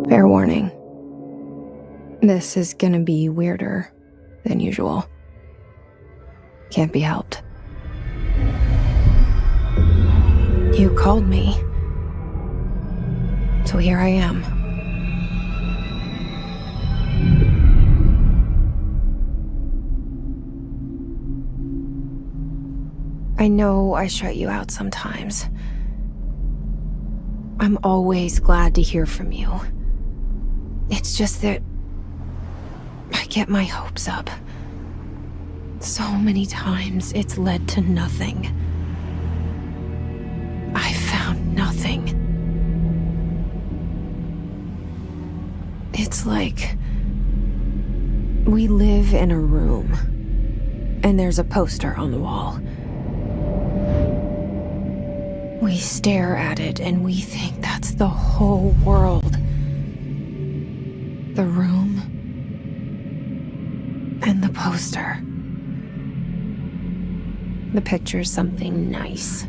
Fair warning. This is gonna be weirder than usual. Can't be helped. You called me. So here I am. I know I shut you out sometimes. I'm always glad to hear from you. It's just that I get my hopes up. So many times it's led to nothing. I found nothing. It's like we live in a room, and there's a poster on the wall. We stare at it and we think that's the whole world. The room and the poster. The picture's something nice.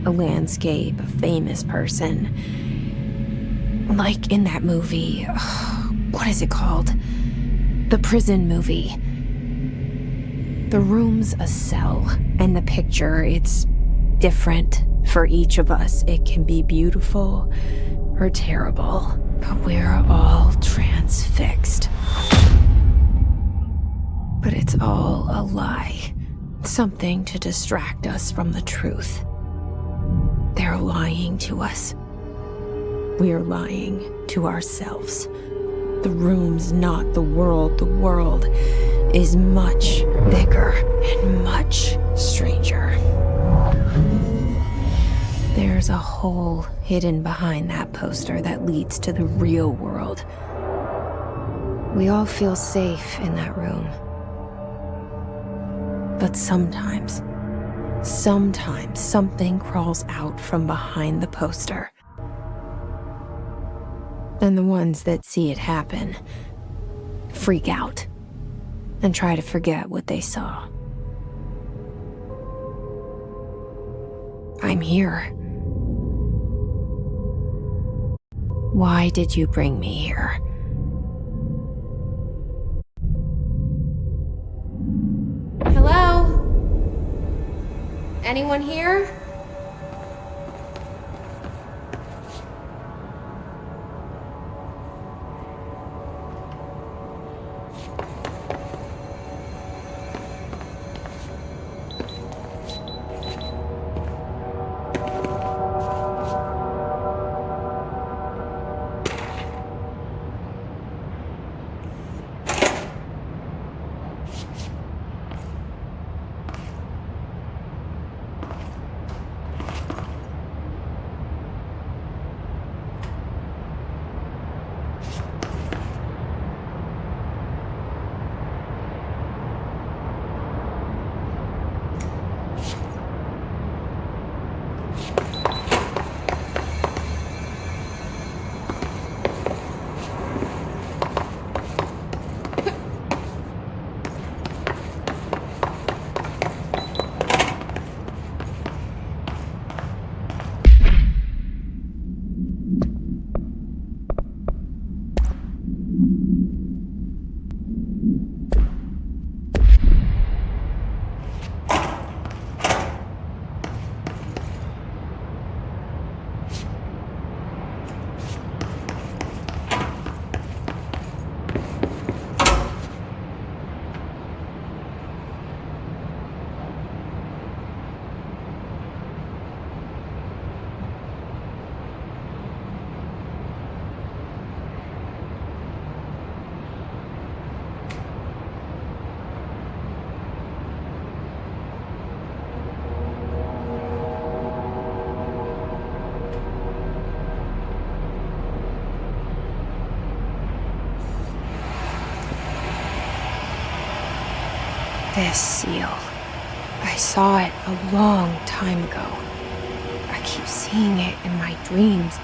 A landscape, a famous person. Like in that movie, what is it called? The prison movie. The room's a cell, and the picture, it's different for each of us. It can be beautiful or terrible, but we're all transfixed. But it's all a lie. Something to distract us from the truth. They're lying to us. We're lying to ourselves. The room's not the world. The world is much bigger and much stranger. There's a hole hidden behind that poster that leads to the real world. We all feel safe in that room. But sometimes something crawls out from behind the poster. And the ones that see it happen freak out and try to forget what they saw. I'm here. Why did you bring me here? Hello? Anyone here? This seal. I saw it a long time ago. I keep seeing it in my dreams.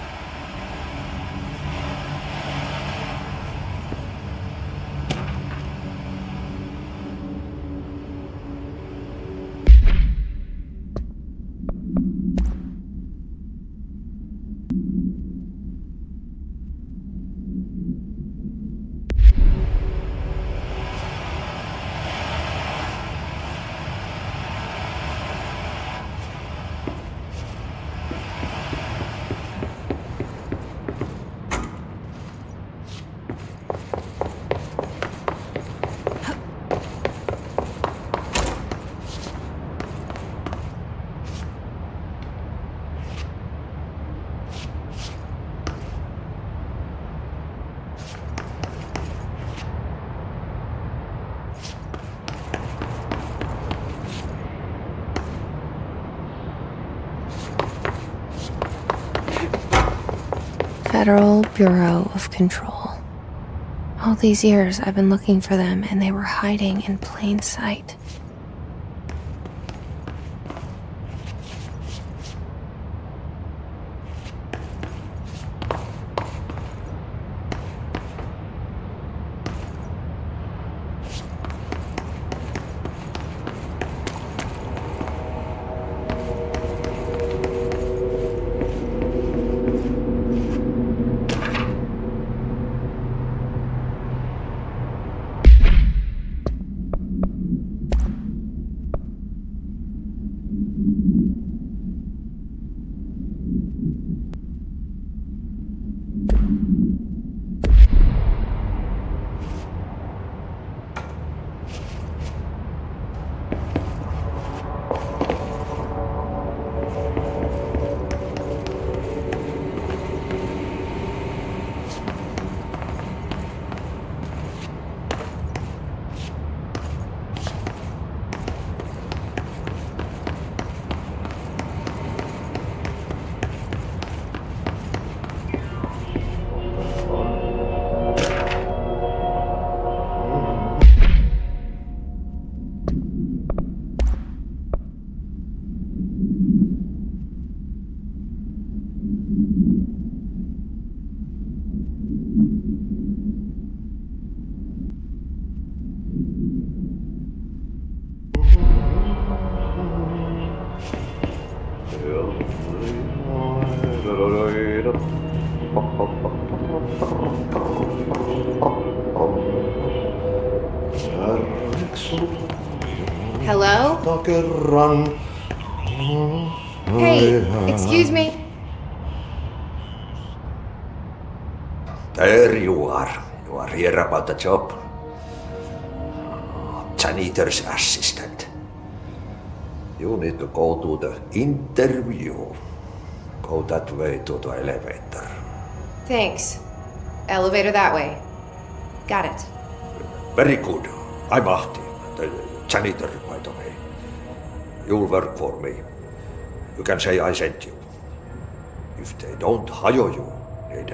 Federal Bureau of Control. All these years I've been looking for them and they were hiding in plain sight. Hello? Hey, excuse me. There you are. You are here about the job. Janitor's assistant. You need to go to the interview. Go that way to the elevator. Thanks. Elevator that way. Got it. Very good. I'm Ahti, the janitor, by the way. You'll work for me. You can say I sent you. If they don't hire you, niin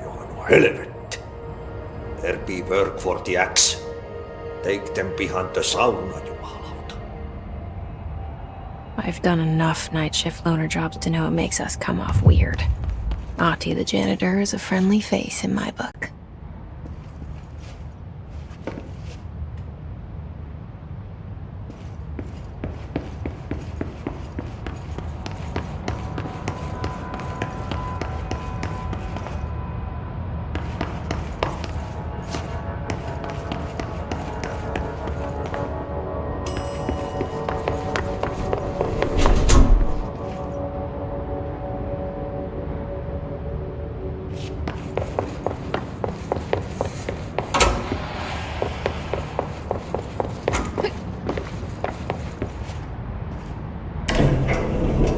johan on helvet. There be work for the axe. Take them behind the sauna, jumalauta. I've done enough night shift loner jobs to know it makes us come off weird. Ahti the janitor is a friendly face in my book.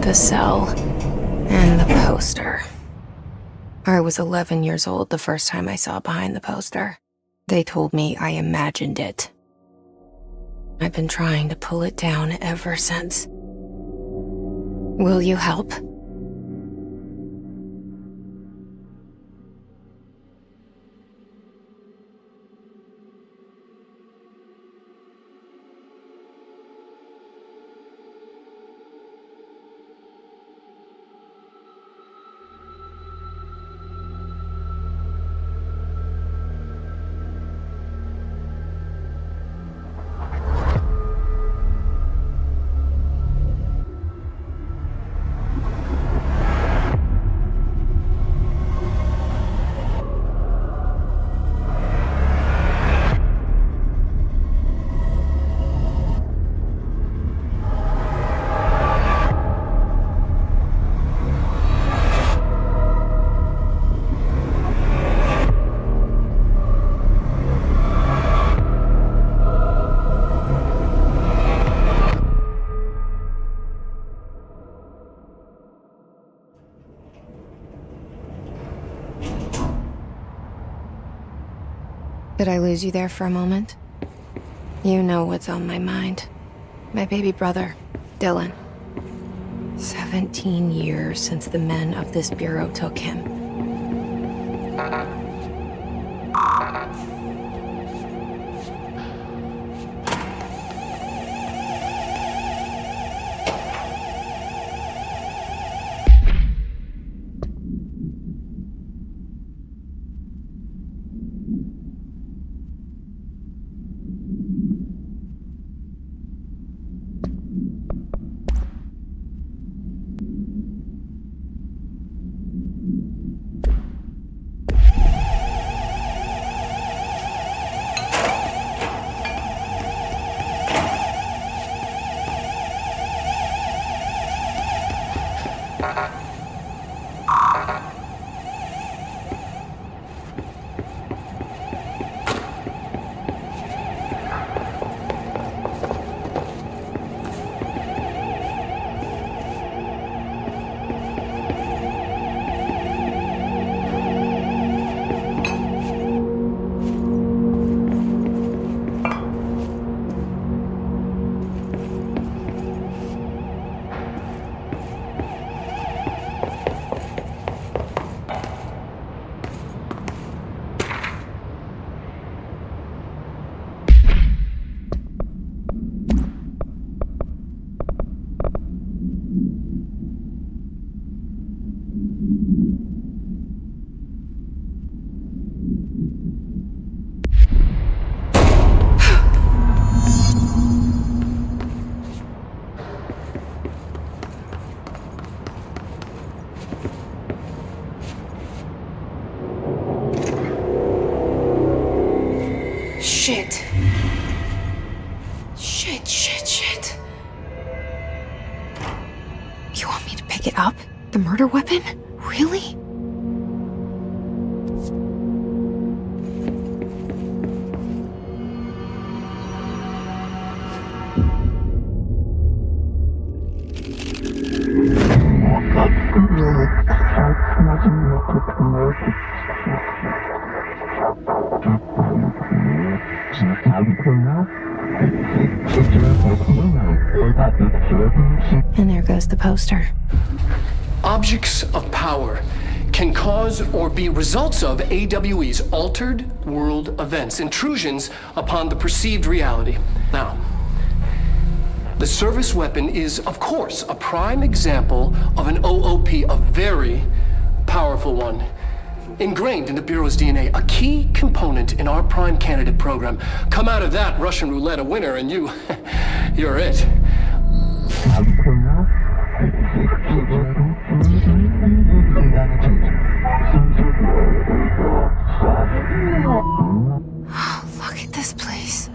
The cell and the poster. I was 11 years old the first time I saw behind the poster. They told me I imagined it. I've been trying to pull it down ever since. Will you help? Did I lose you there for a moment? You know what's on my mind. My baby brother, Dylan. 17 years since the men of this bureau took him. Shit. Shit. You want me to pick it up? The murder weapon? Really? And there goes the poster. Objects of power can cause or be results of AWE's altered world events, intrusions upon the perceived reality. Now, the service weapon is, of course, a prime example of an OOP, a very powerful one. Ingrained in the Bureau's DNA, a key component in our prime candidate program. Come out of that Russian roulette a winner and you're it. Look at this place.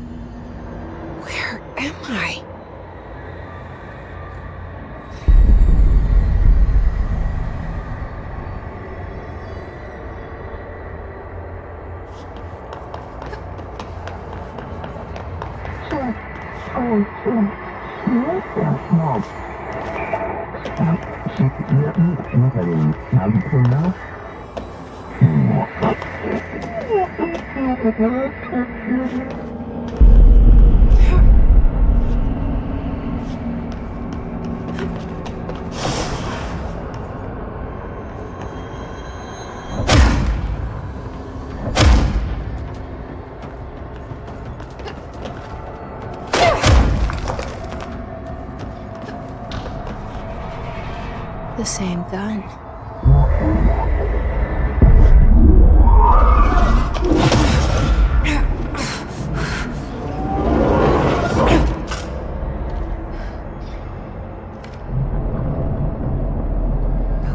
Where am I? The same gun.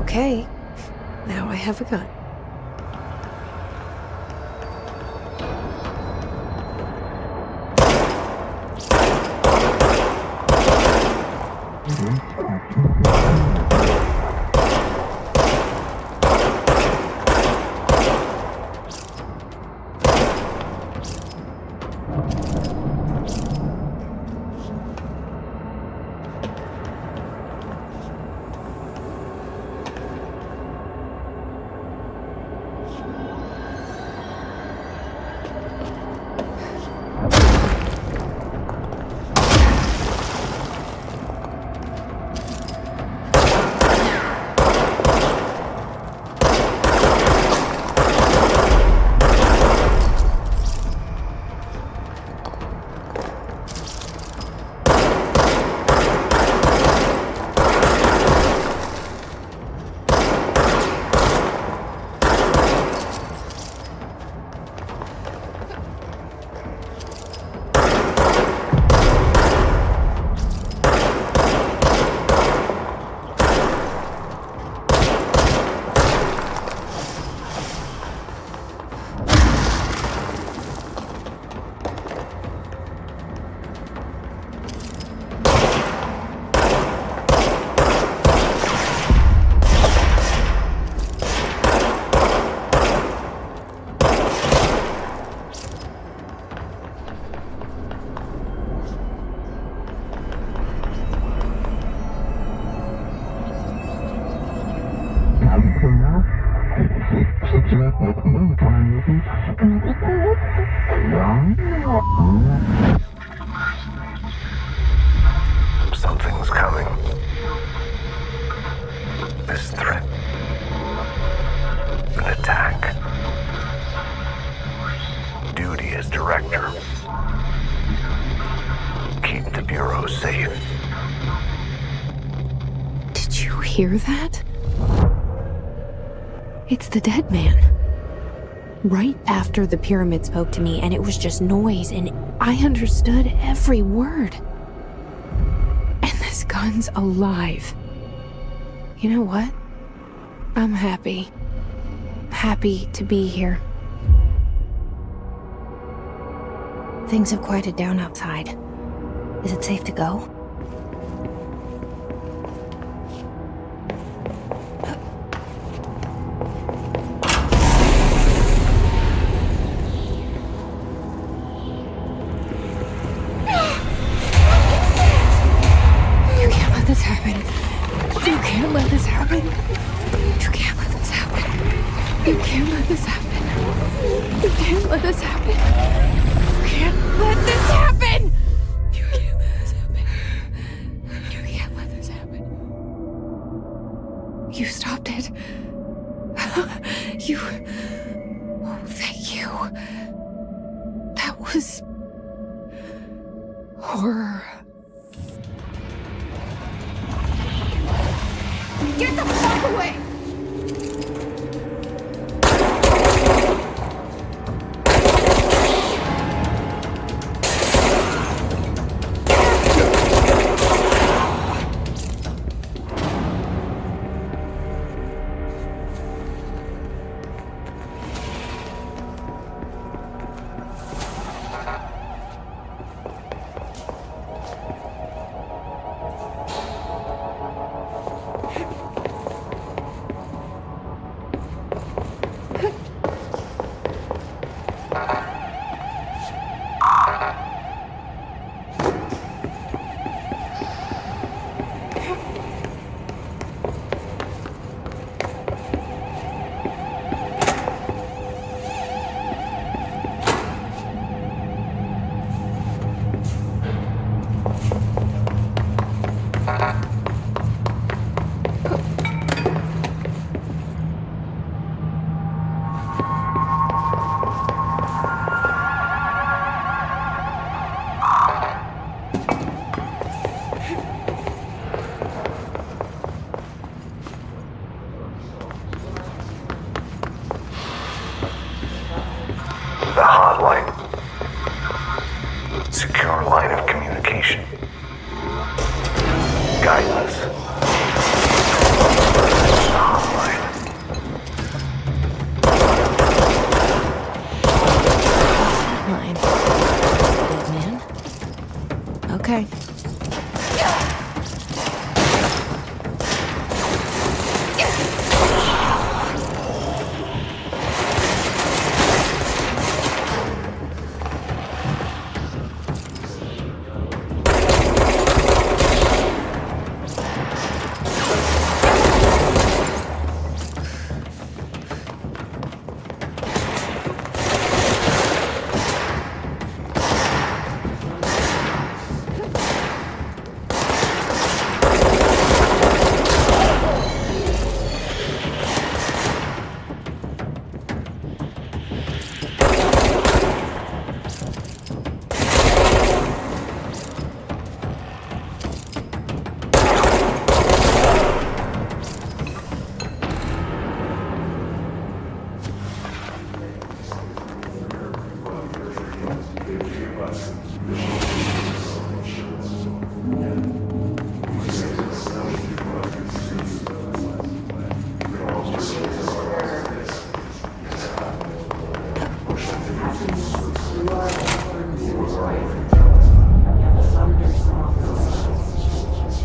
Okay, now I have a gun. as director. Keep the Bureau safe. Did you hear that? It's the dead man. Right after the pyramid spoke to me, and it was just noise, and I understood every word. And this gun's alive. You know what? I'm happy. Happy to be here. Things have quieted down outside. Is it safe to go? You can't let this happen. You can't let this happen. You can't let this happen. You can't let this happen. You can't let this happen. You can't let this happen. You can't let this happen. You can't let this happen. You stopped it. You. Oh, thank you. That was horror. Get the fuck away! The hotline. Secure line of communication. Guide us. The hotline. Line. Dead man? Okay.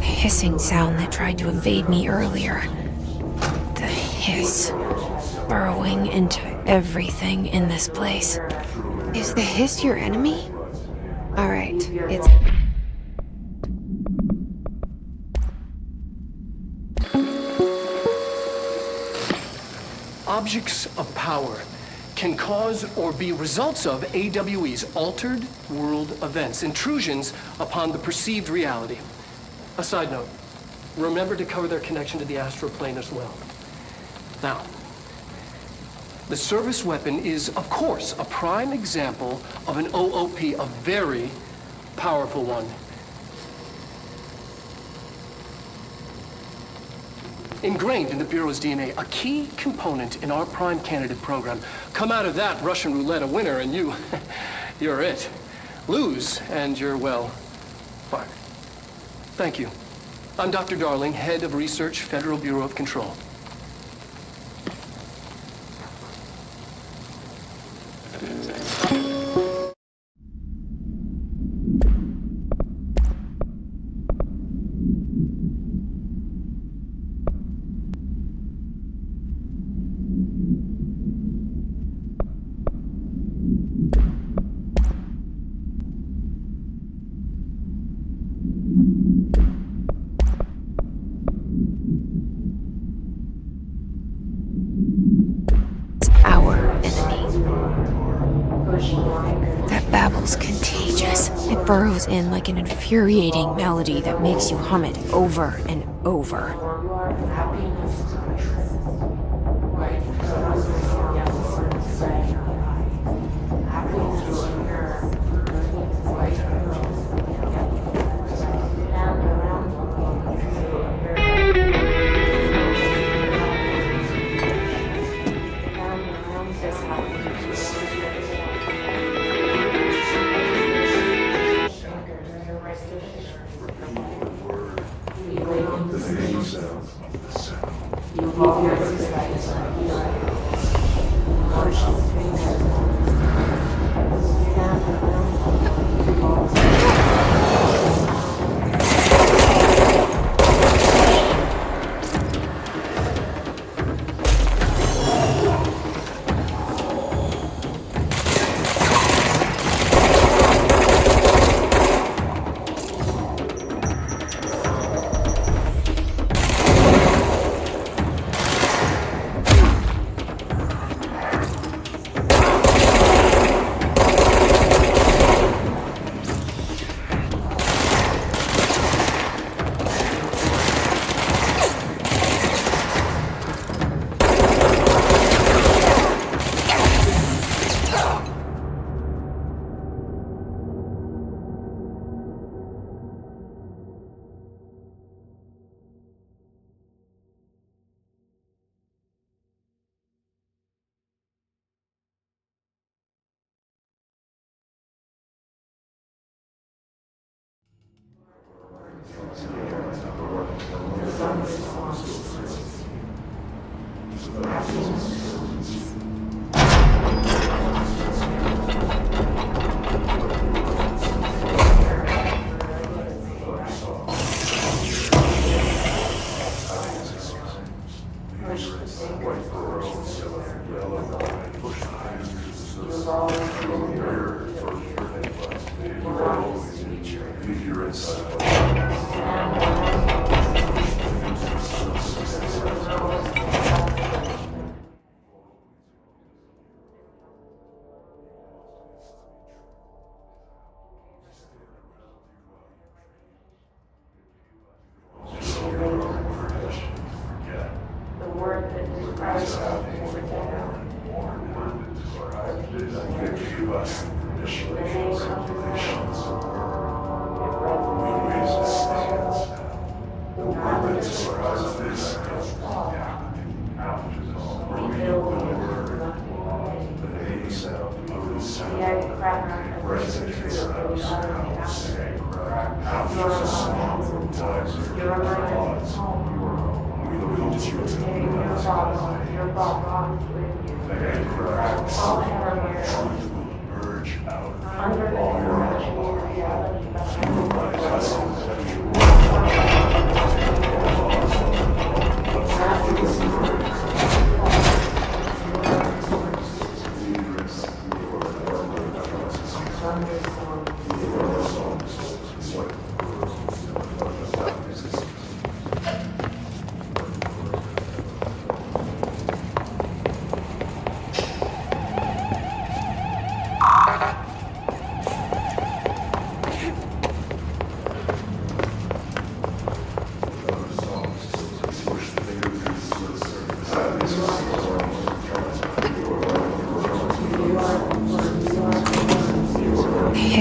Hissing sound that tried to invade me earlier. The hiss, burrowing into everything in this place. Is the hiss your enemy? All right, it's... Objects of power can cause or be results of AWE's altered world events, intrusions upon the perceived reality. A side note, remember to cover their connection to the astral plane as well. Now, The service weapon is, of course, a prime example of an OOP, a very powerful one. Ingrained in the Bureau's DNA, a key component in our prime candidate program. Come out of that Russian roulette a winner and you're it. Lose and you're, well, fired. Thank you. I'm Dr. Darling, Head of Research, Federal Bureau of Control. Our enemy. That babble's contagious. It burrows in like an infuriating melody that makes you hum it over and over.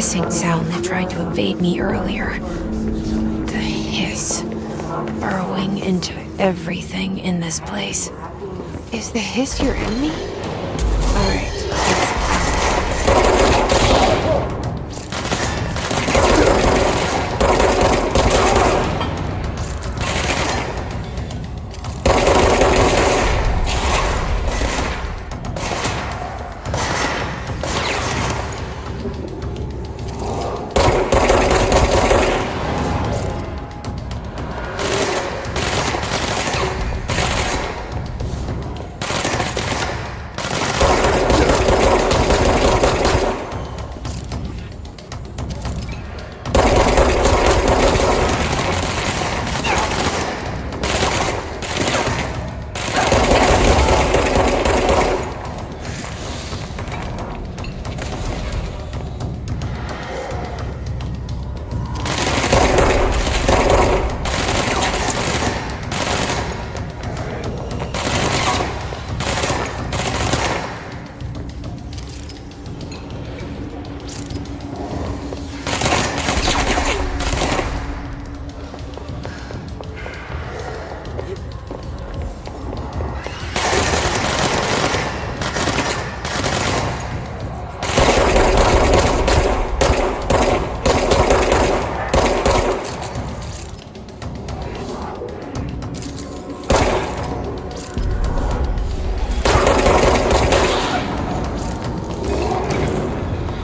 hissing sound that tried to invade me earlier. The hiss, burrowing into everything in this place. Is the hiss your enemy? Alright,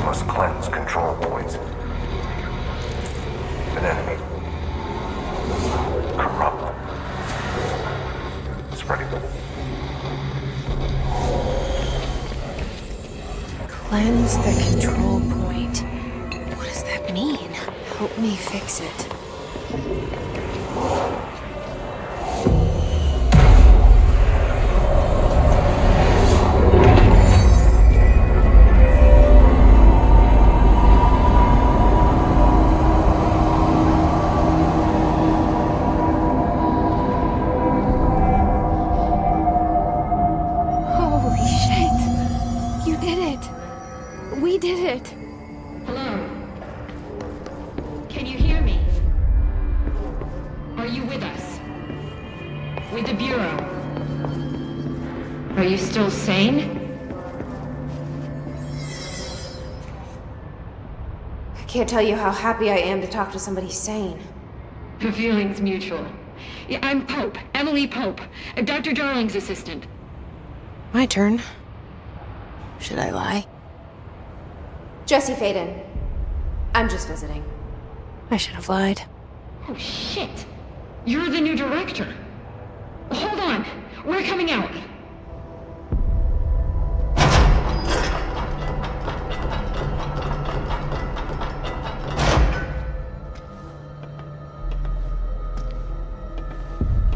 Must cleanse control points. An enemy. Corrupt. Spreading. cleanse the control point. What does that mean? Help me fix it. Holy shit! You did it! We did it! Hello? Can you hear me? Are you with us? With the Bureau? Are you still sane? I can't tell you how happy I am to talk to somebody sane. The feeling's mutual. Yeah, I'm Pope, Emily Pope, Dr. Darling's assistant. My turn. Should I lie? Jesse Faden. I'm just visiting. I should have lied. Oh, shit. You're the new director. Hold on. We're coming out.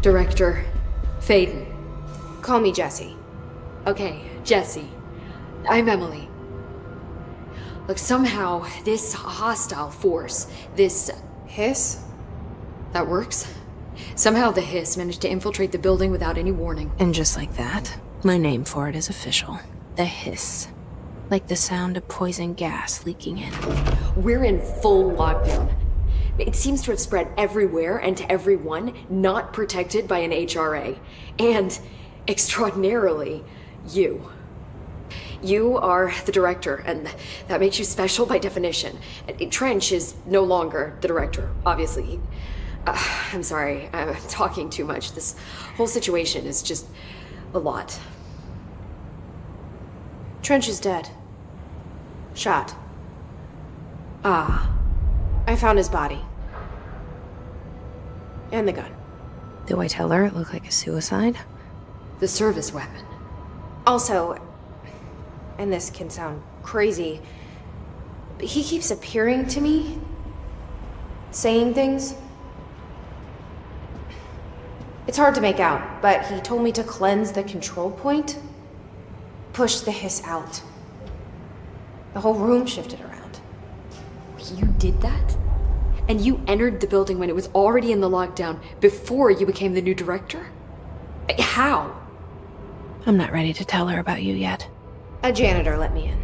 Director Faden. Call me Jesse. Okay, Jesse. I'm Emily. Look, somehow this hostile force, this... Hiss? that works? Somehow the hiss managed to infiltrate the building without any warning. And just like that, my name for it is official. The hiss. Like the sound of poison gas leaking in. We're in full lockdown. It seems to have spread everywhere and to everyone not protected by an HRA. And, extraordinarily, you. You are the director, and that makes you special by definition. Trench is no longer the director, obviously. I'm sorry, I'm talking too much. This whole situation is just a lot. Trench is dead. Shot. Ah. I found his body. And the gun. Do I tell her it looked like a suicide? The service weapon. Also, and this can sound crazy, but he keeps appearing to me, saying things. It's hard to make out, but he told me to cleanse the control point, push the hiss out. The whole room shifted around. You did that? And you entered the building when it was already in the lockdown before you became the new director? How? I'm not ready to tell her about you yet. A janitor let me in.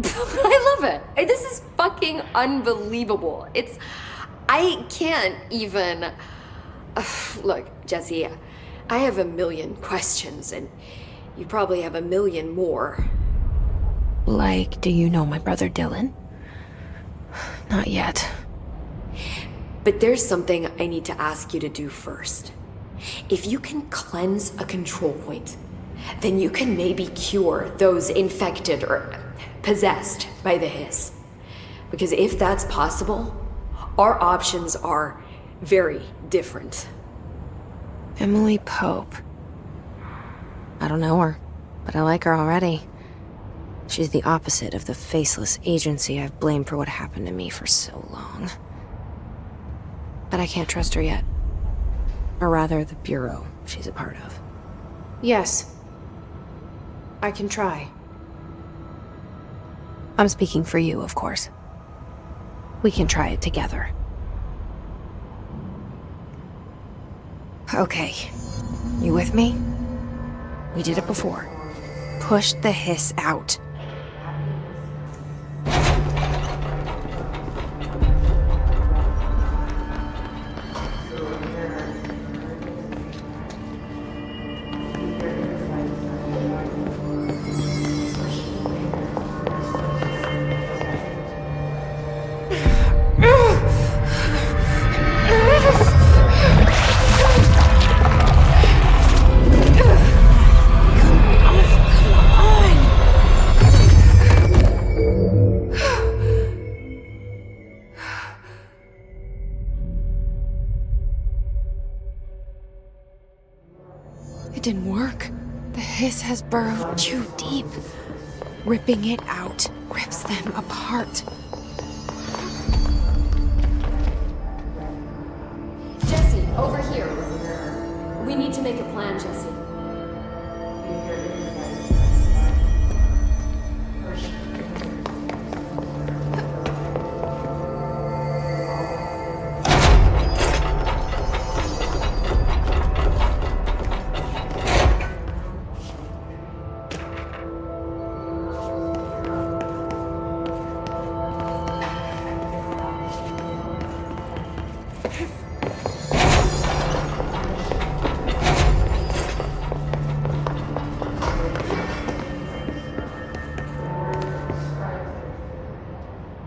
I love it. This is fucking unbelievable. I can't even... Look, Jesse, I have a million questions, and you probably have a million more. Like, do you know my brother Dylan? Not yet. But there's something I need to ask you to do first. If you can cleanse a control point, then you can maybe cure those infected or possessed by the hiss. Because if that's possible, our options are very different. Emily Pope. I don't know her, but I like her already. She's the opposite of the faceless agency I've blamed for what happened to me for so long. But I can't trust her yet. Or rather, the Bureau she's a part of. Yes. I can try. I'm speaking for you, of course. We can try it together. Okay. You with me? We did it before. Push the hiss out. It didn't work. The hiss has burrowed too deep. Ripping it out rips them apart. Jesse, over here. We need to make a plan, Jesse.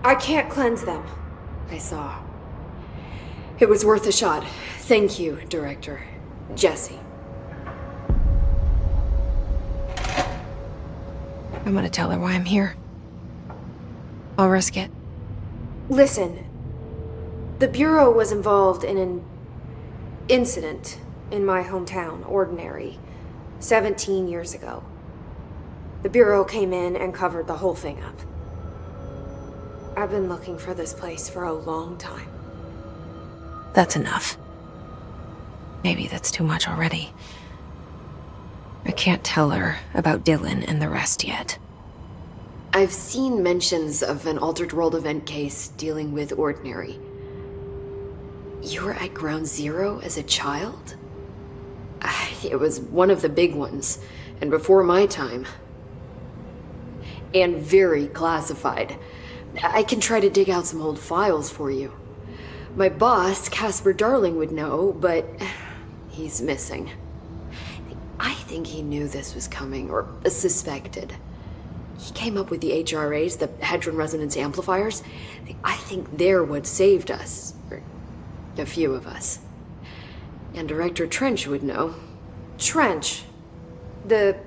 I can't cleanse them. I saw. It was worth a shot. Thank you, Director. Jesse. I'm gonna tell her why I'm here. I'll risk it. Listen, the Bureau was involved in an incident in my hometown, Ordinary, 17 years ago. The Bureau came in and covered the whole thing up. I've been looking for this place for a long time. That's enough. Maybe that's too much already. I can't tell her about Dylan and the rest yet. I've seen mentions of an Altered World event case dealing with Ordinary. You were at Ground Zero as a child? It was one of the big ones, and before my time. And very classified. I can try to dig out some old files for you. My boss, Casper Darling, would know, but he's missing. I think he knew this was coming, or suspected. He came up with the HRAs, the Hadron Resonance Amplifiers. I think they're what saved us. Or a few of us. And Director Trench would know. Trench, the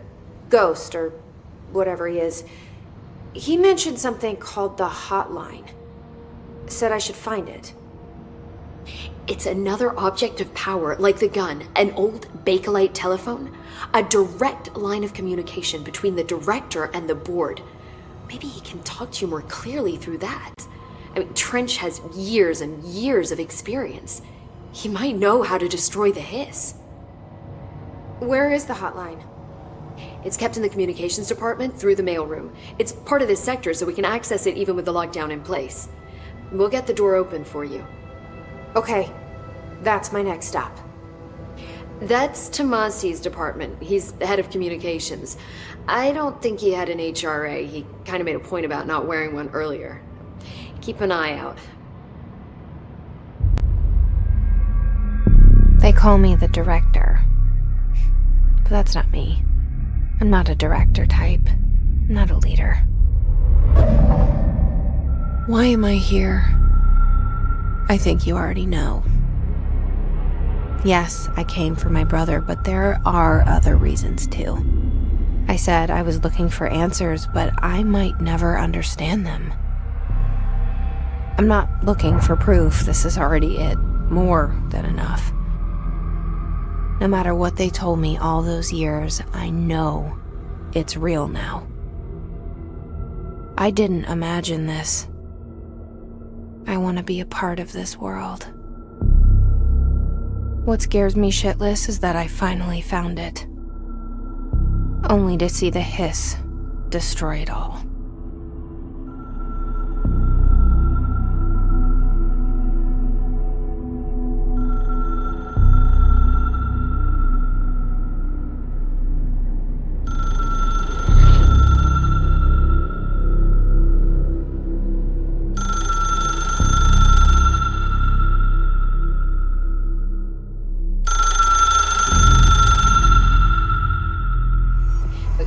ghost, or whatever he is, he mentioned something called the hotline. Said I should find it. It's another object of power, like the gun, an old Bakelite telephone. A direct line of communication between the director and the board. Maybe he can talk to you more clearly through that. I mean, Trench has years and years of experience. He might know how to destroy the hiss. Where is the hotline? It's kept in the communications department through the mailroom. It's part of this sector, so we can access it even with the lockdown in place. We'll get the door open for you. Okay, that's my next stop. That's Tomasi's department. He's the head of communications. I don't think he had an HRA. He kind of made a point about not wearing one earlier. Keep an eye out. They call me the director. But that's not me. I'm not a director type. I'm not a leader. Why am I here? I think you already know. Yes, I came for my brother, but there are other reasons too. I said I was looking for answers, but I might never understand them. I'm not looking for proof. This is already it. More than enough. No matter what they told me all those years, I know it's real now. I didn't imagine this. I want to be a part of this world. What scares me shitless is that I finally found it. Only to see the hiss destroy it all.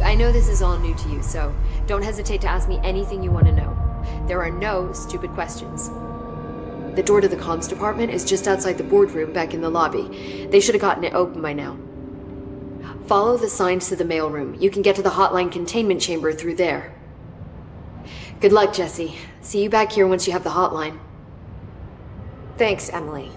I know this is all new to you, so don't hesitate to ask me anything you want to know. There are no stupid questions. The door to the comms department is just outside the boardroom back in the lobby. They should have gotten it open by now. Follow the signs to the mailroom. You can get to the hotline containment chamber through there. Good luck, Jesse. See you back here once you have the hotline. Thanks, Emily.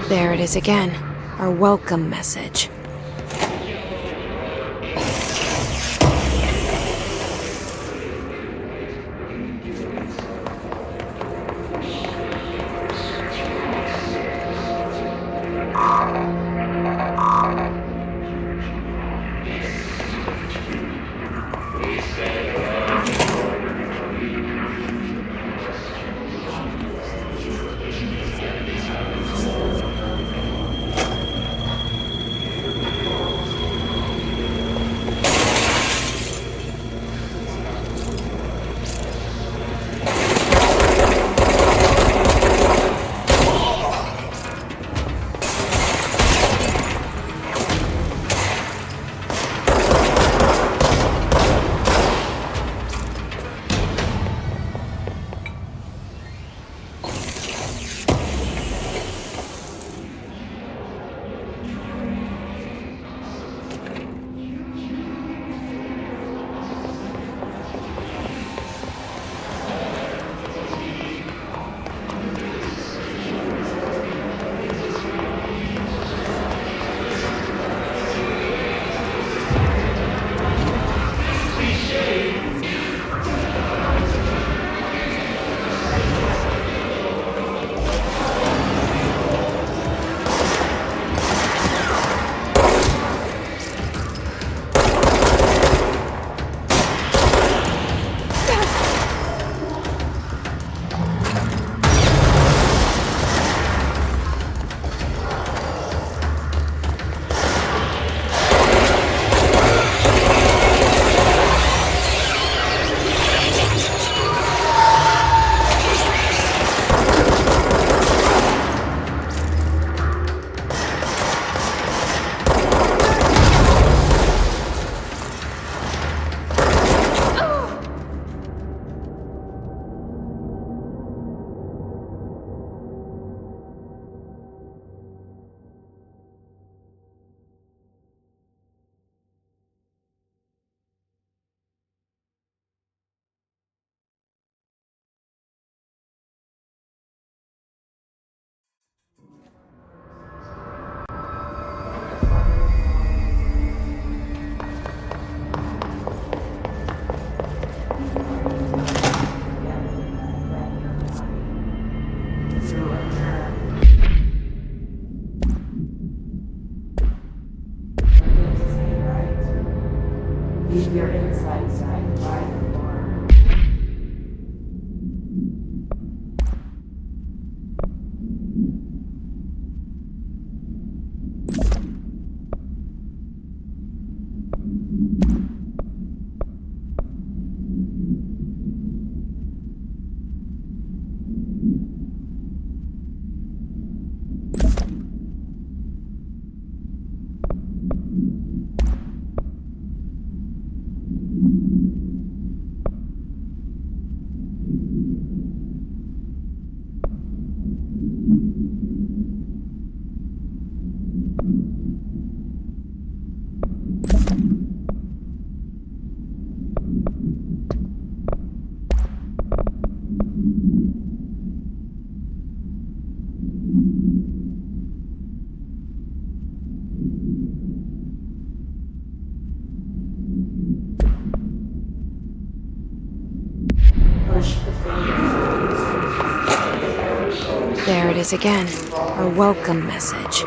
There it is again, our welcome message. Leave your insights by the bar. There it is again. A welcome message.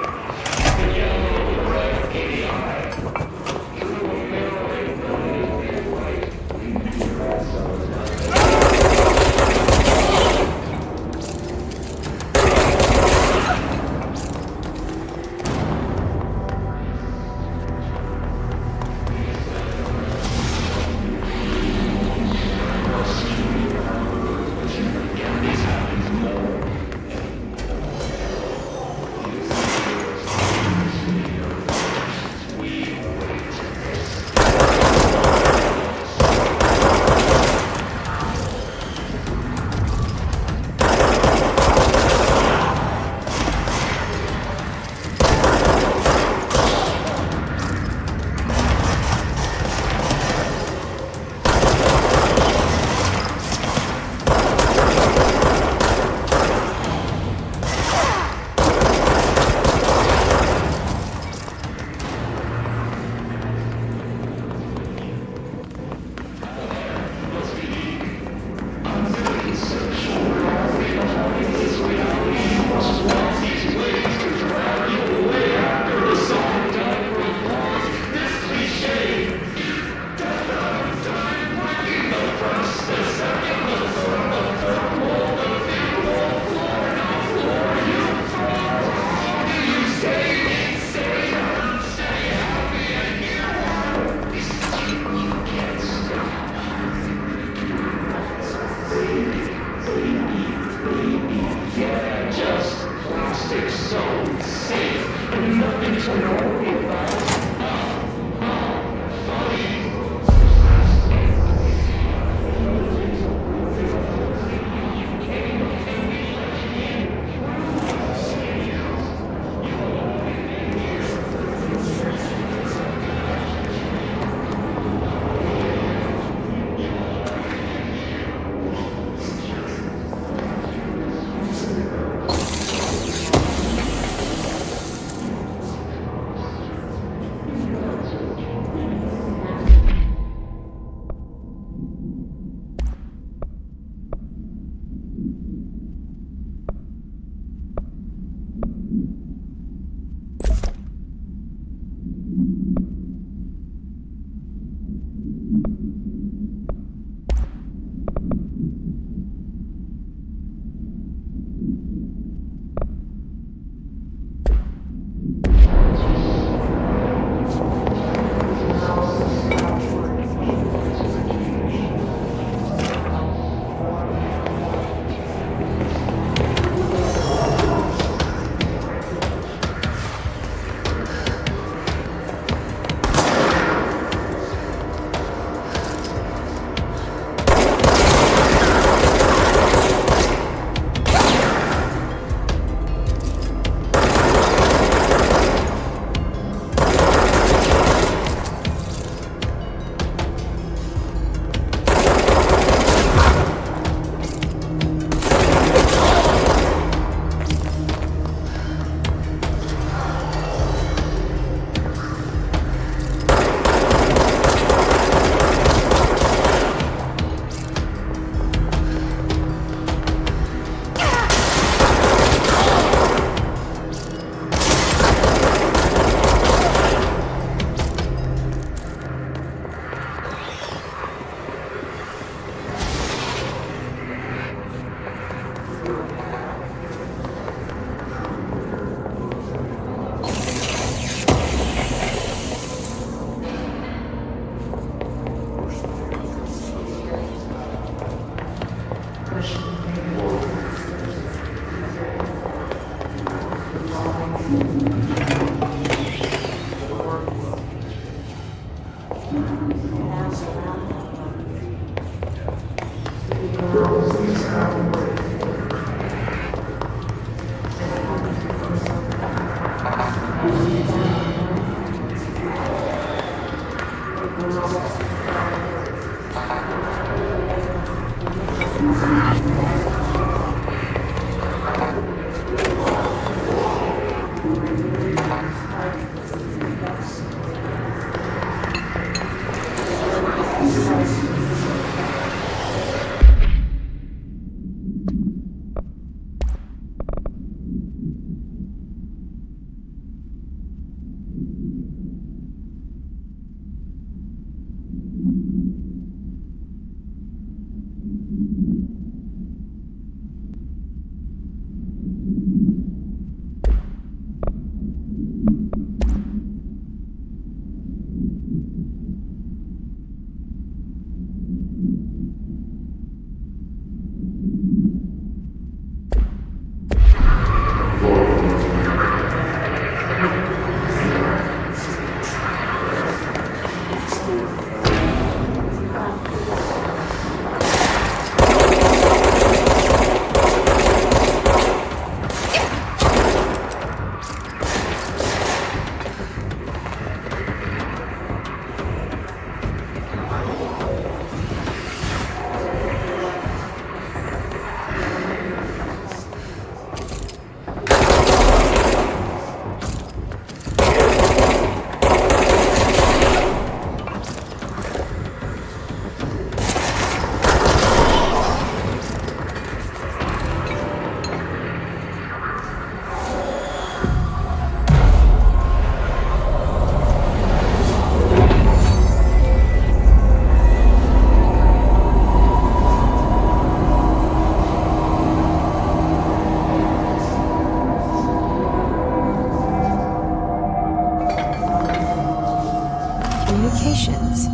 indications.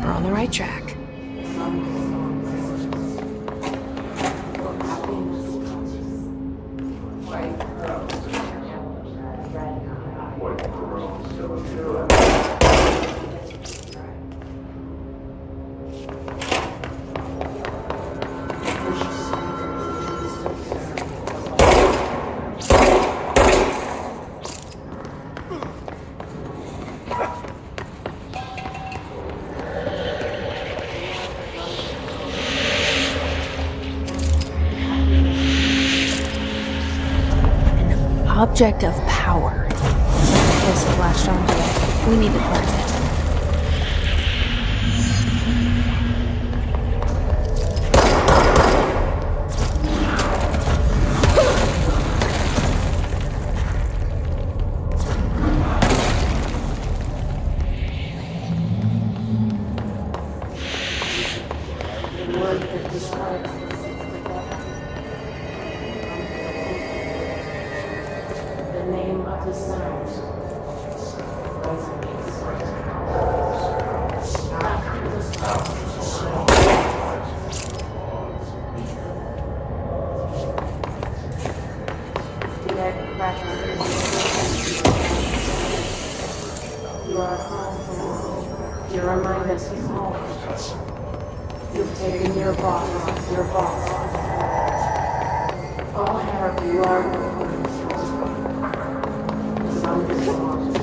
We're on the right track. Object of power. Something just flashed onto it. We need to cleanse it. The name of the sound you are home. You remind us of home. You've taken your boss, all Harry, you are home. The sun belongs.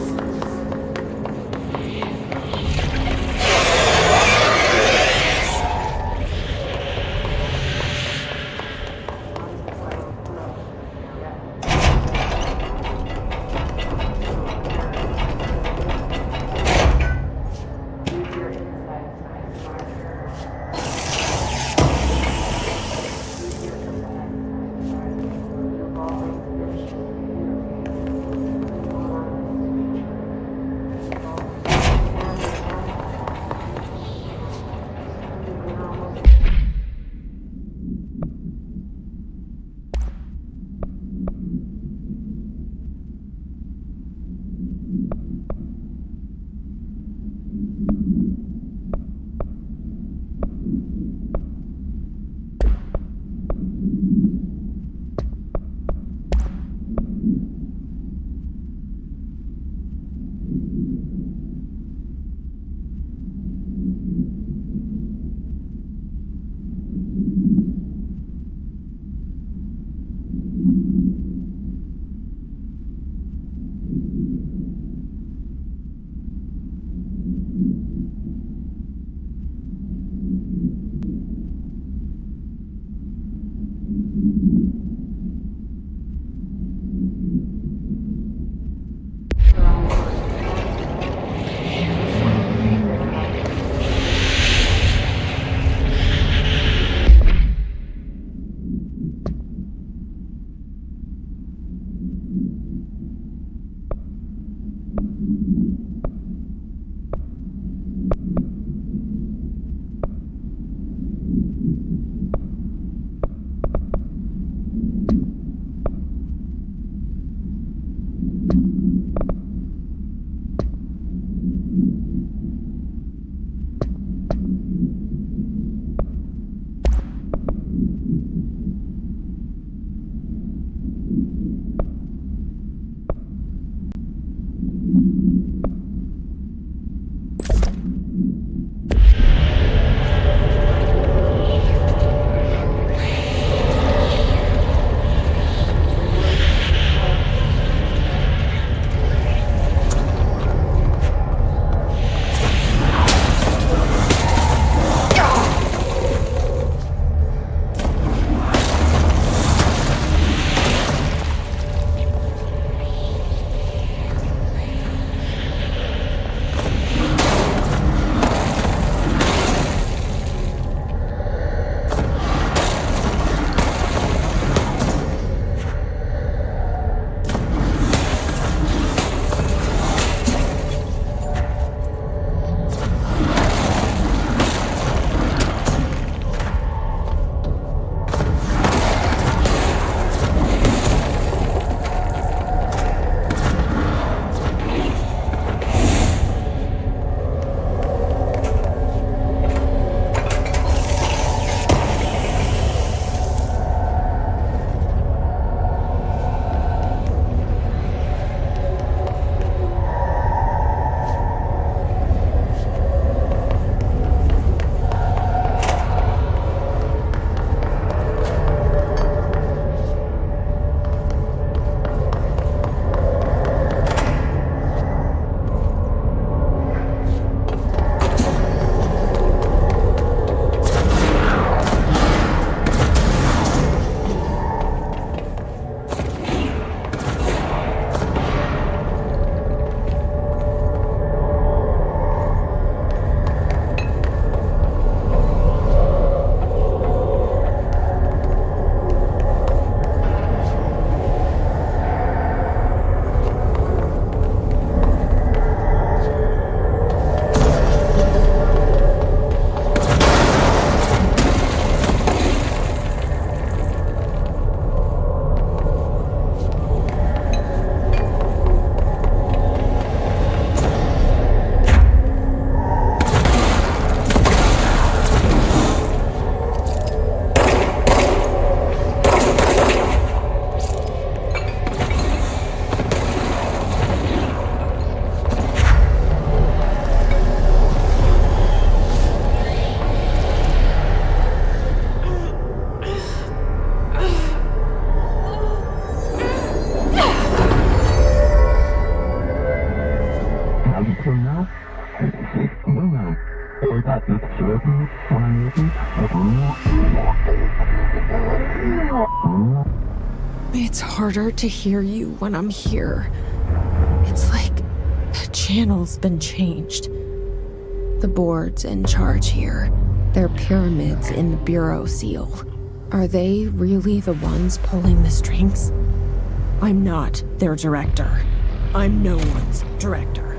It's harder to hear you when I'm here. It's like the channel's been changed. The board's in charge here. They're pyramids in the Bureau seal. Are they really the ones pulling the strings? I'm not their director. I'm no one's director.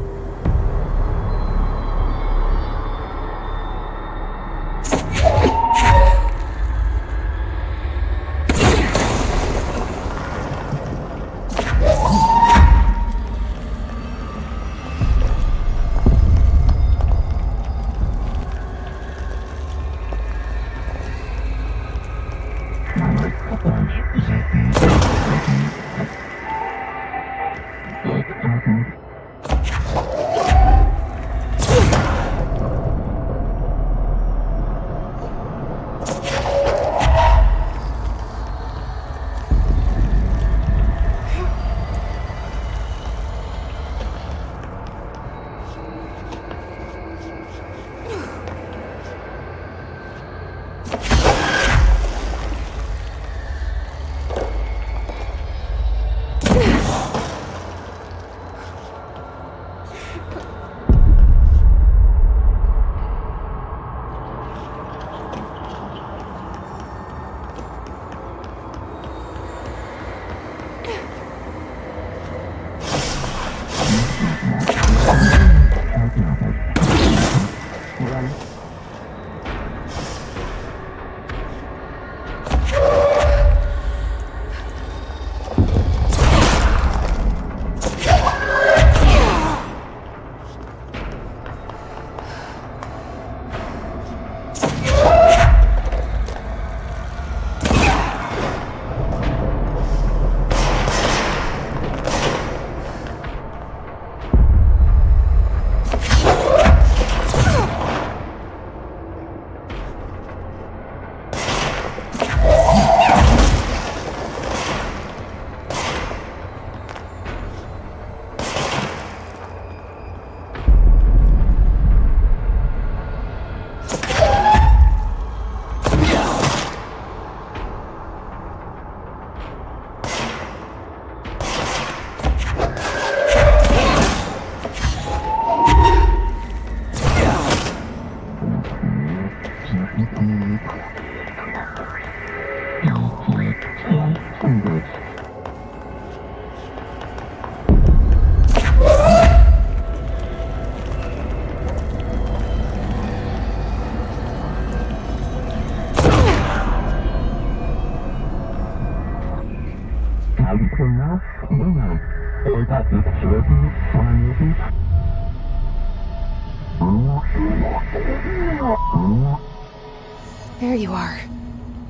There you are.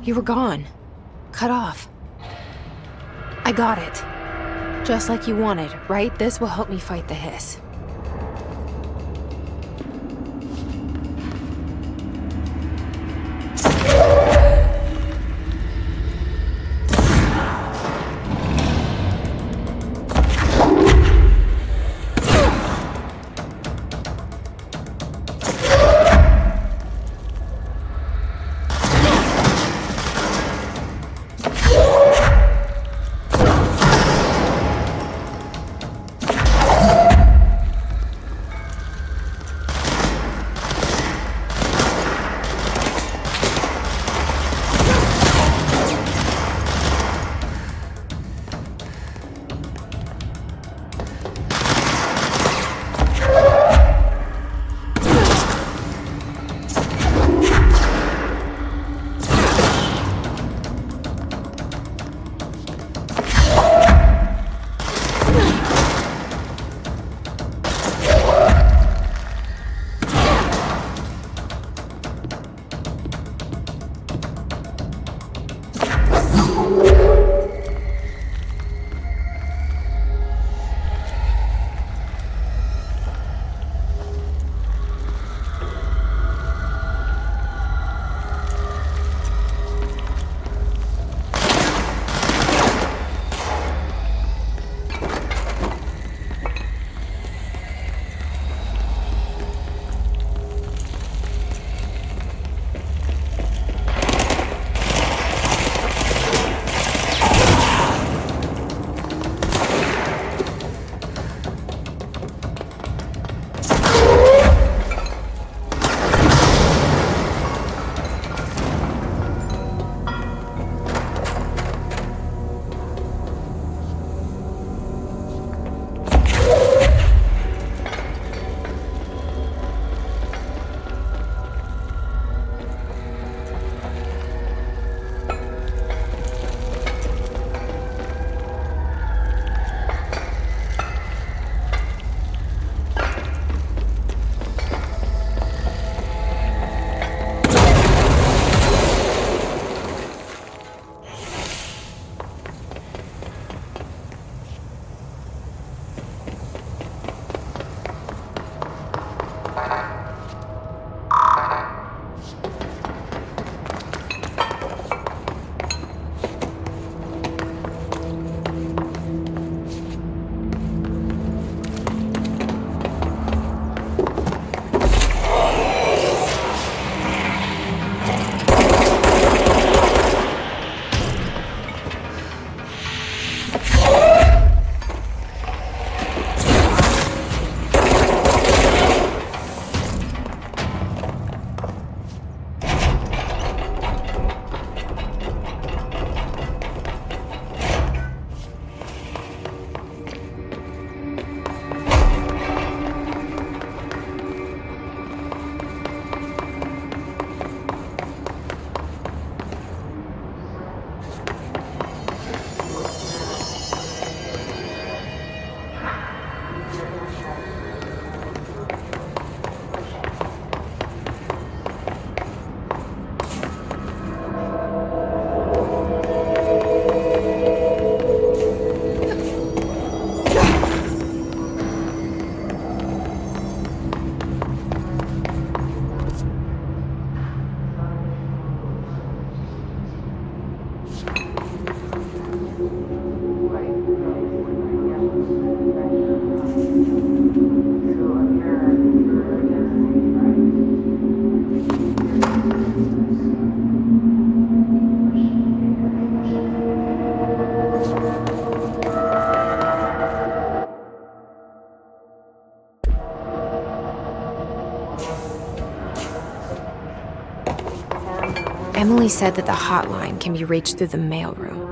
You were gone. Cut off. I got it. Just like you wanted, right? This will help me fight the hiss. Emily said that the hotline can be reached through the mailroom.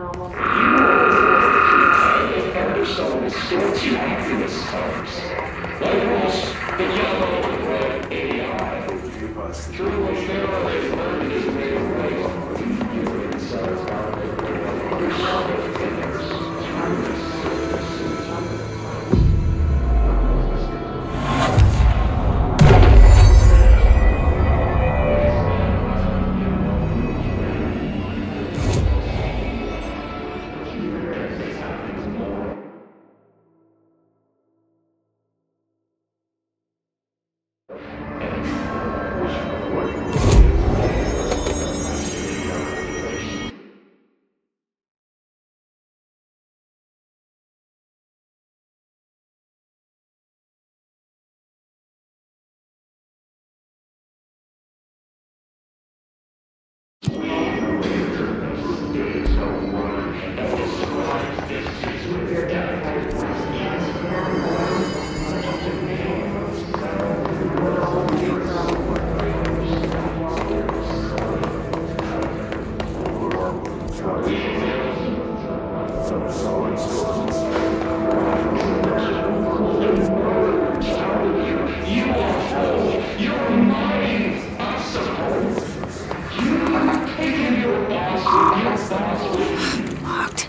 Locked.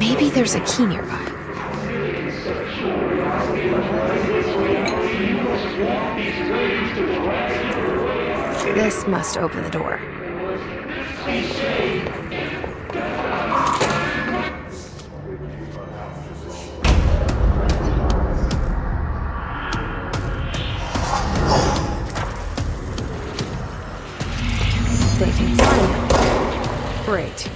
Maybe there's a key nearby. This must open the door. They can find them. Great.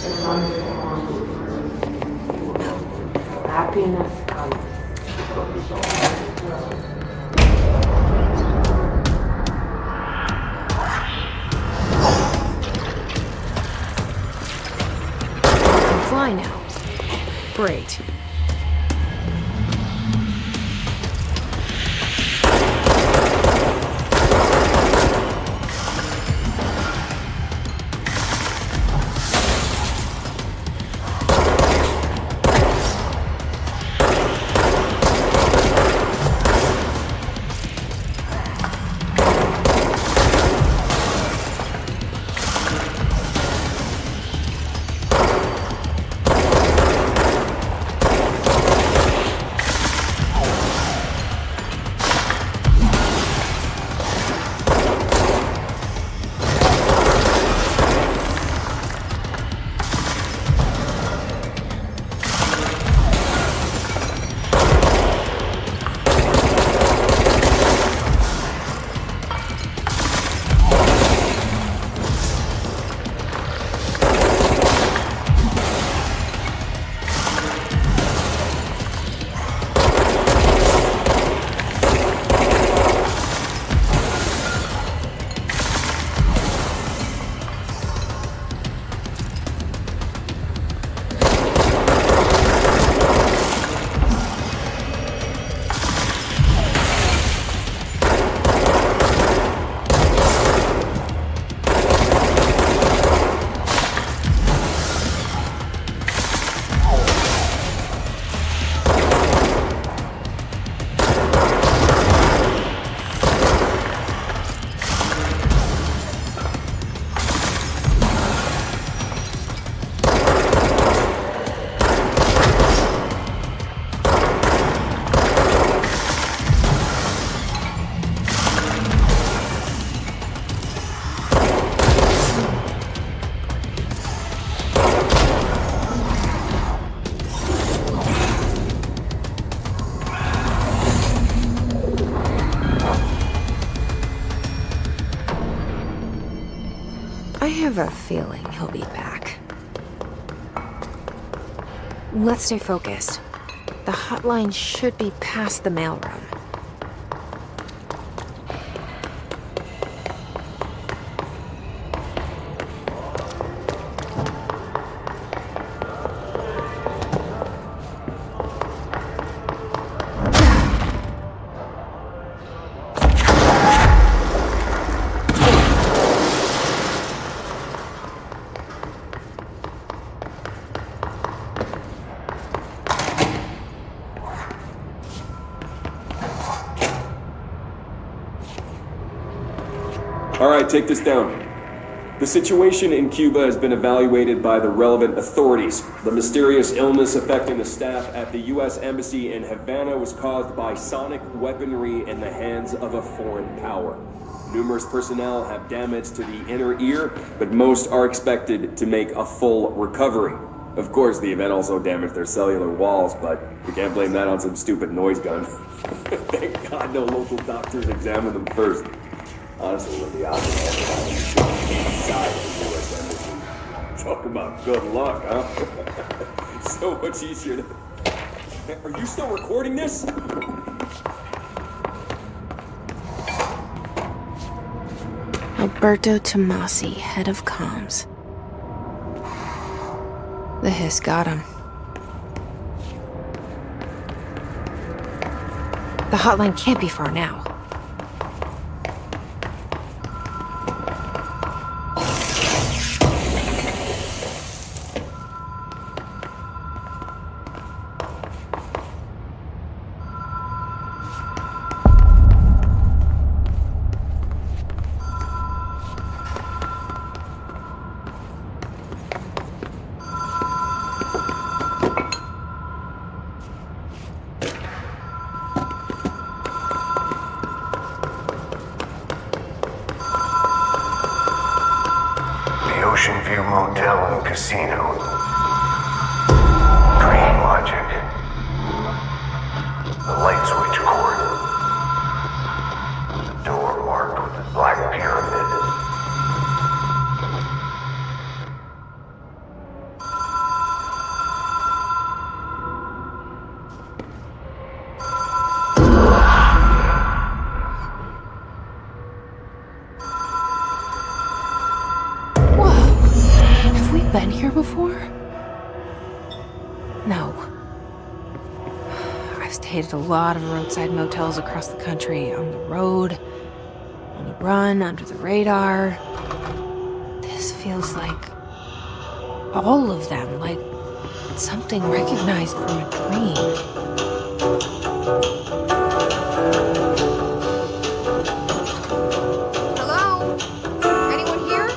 and unformed. Happiness comes. Fly now. Great. I have a feeling he'll be back. Let's stay focused. The hotline should be past the mailroom. Alright, take this down. The situation in Cuba has been evaluated by the relevant authorities. The mysterious illness affecting the staff at the U.S. Embassy in Havana was caused by sonic weaponry in the hands of a foreign power. Numerous personnel have damage to the inner ear, but most are expected to make a full recovery. Of course, the event also damaged their cellular walls, but we can't blame that on some stupid noise gun. Thank God no local doctors examined them first. Honestly, with the odds inside the U.S. Embassy. Talk about good luck, huh? So much easier to... Are you still recording this? Alberto Tomasi, head of comms. The hiss got him. The hotline can't be far now. Ocean View Motel and Casino. Dream Logic. The light switch cord. The door marked with the black pyramid. I've stayed at a lot of roadside motels across the country, on the road, on the run, under the radar. This feels like all of them, like something recognized from a dream. Hello? Anyone here?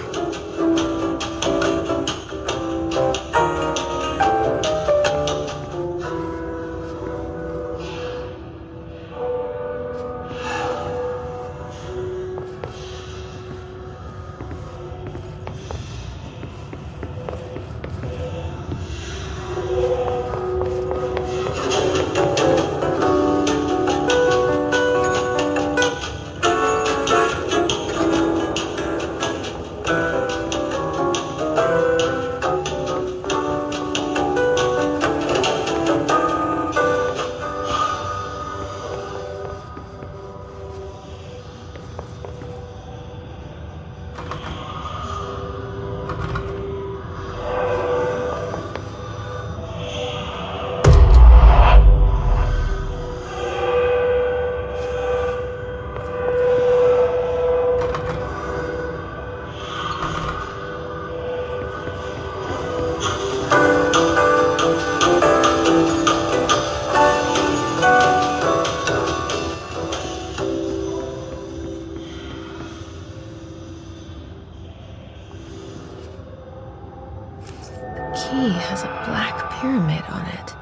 Key has a black pyramid on it.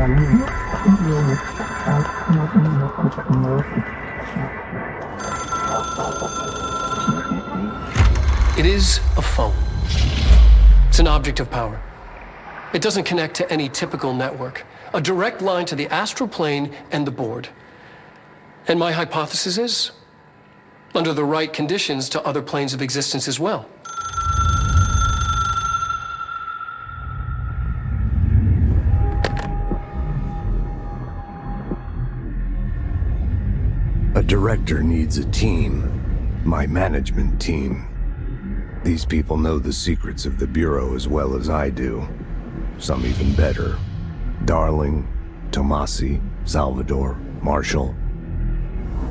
It is a phone. It's an object of power. It doesn't connect to any typical network. A direct line to the astral plane and the board. And my hypothesis is, under the right conditions, to other planes of existence as well. A director needs a team. My management team. These people know the secrets of the Bureau as well as I do. Some even better. Darling, Tomasi, Salvador, Marshall.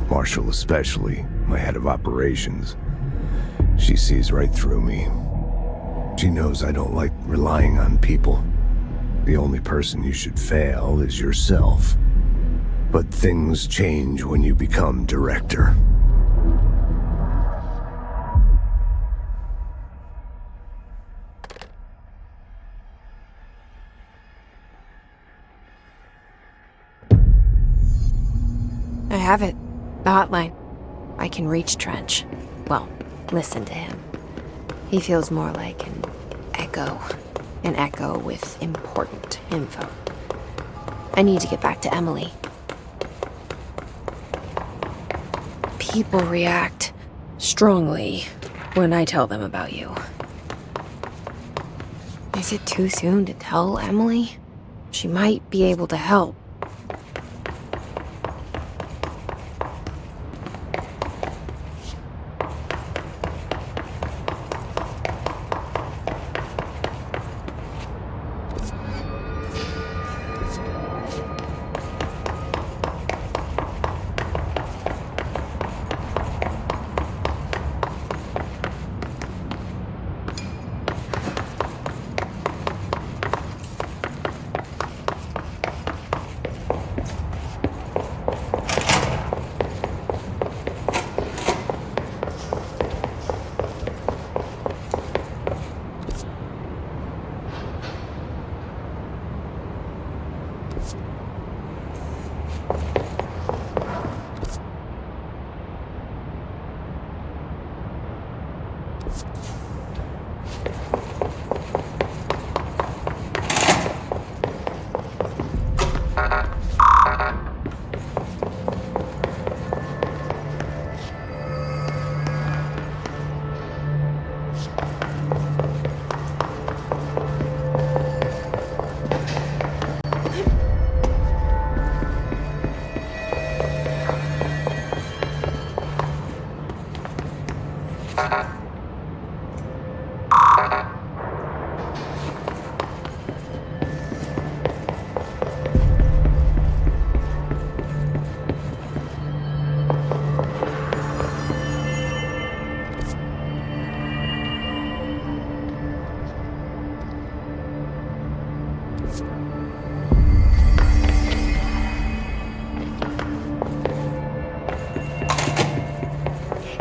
Marshall especially, my head of operations. She sees right through me. She knows I don't like relying on people. The only person you should fail is yourself. But things change when you become director. I have it. The hotline. I can reach Trench. Well, listen to him. He feels more like an echo. An echo with important info. I need to get back to Emily. People react strongly when I tell them about you. Is it too soon to tell Emily? She might be able to help.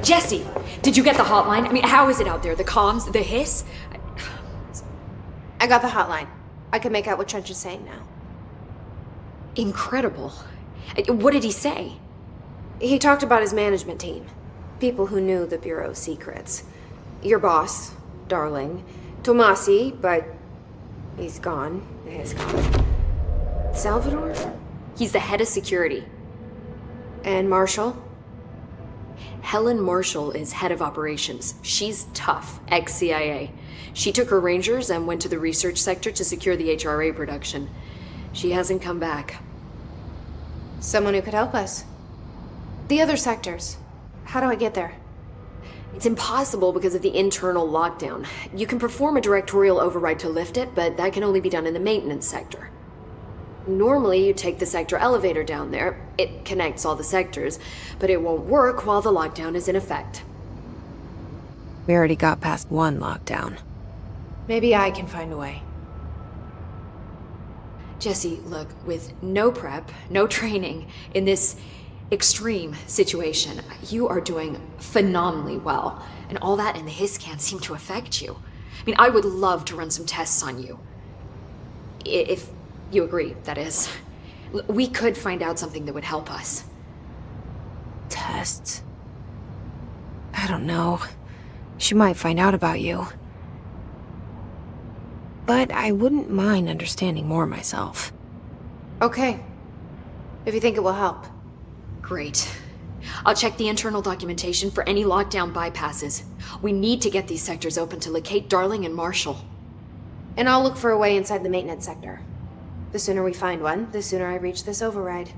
Jesse, did you get the hotline? I mean, how is it out there? The comms, the hiss? I got the hotline. I can make out what Trench is saying now. Incredible. What did he say? He talked about his management team. People who knew the Bureau's secrets. Your boss, Darling. Tomasi, but he's gone. He's gone. Salvador? He's the head of security. And Marshall? Helen Marshall is head of operations. She's tough, ex-CIA. She took her Rangers and went to the research sector to secure the HRA production. She hasn't come back. Someone who could help us. The other sectors. How do I get there? It's impossible because of the internal lockdown. You can perform a directorial override to lift it, but that can only be done in the maintenance sector. Normally, you take the sector elevator down there. It connects all the sectors, but it won't work while the lockdown is in effect. We already got past one lockdown. Maybe I can find a way. Jesse, look, with no prep, no training, in this extreme situation, you are doing phenomenally well. And all that and the hiss can't seem to affect you. I mean, I would love to run some tests on you. If You agree, that is. We could find out something that would help us. Tests. I don't know. She might find out about you. But I wouldn't mind understanding more myself. Okay. If you think it will help. Great. I'll check the internal documentation for any lockdown bypasses. We need to get these sectors open to locate Darling and Marshall. And I'll look for a way inside the maintenance sector. The sooner we find one, the sooner I reach this override.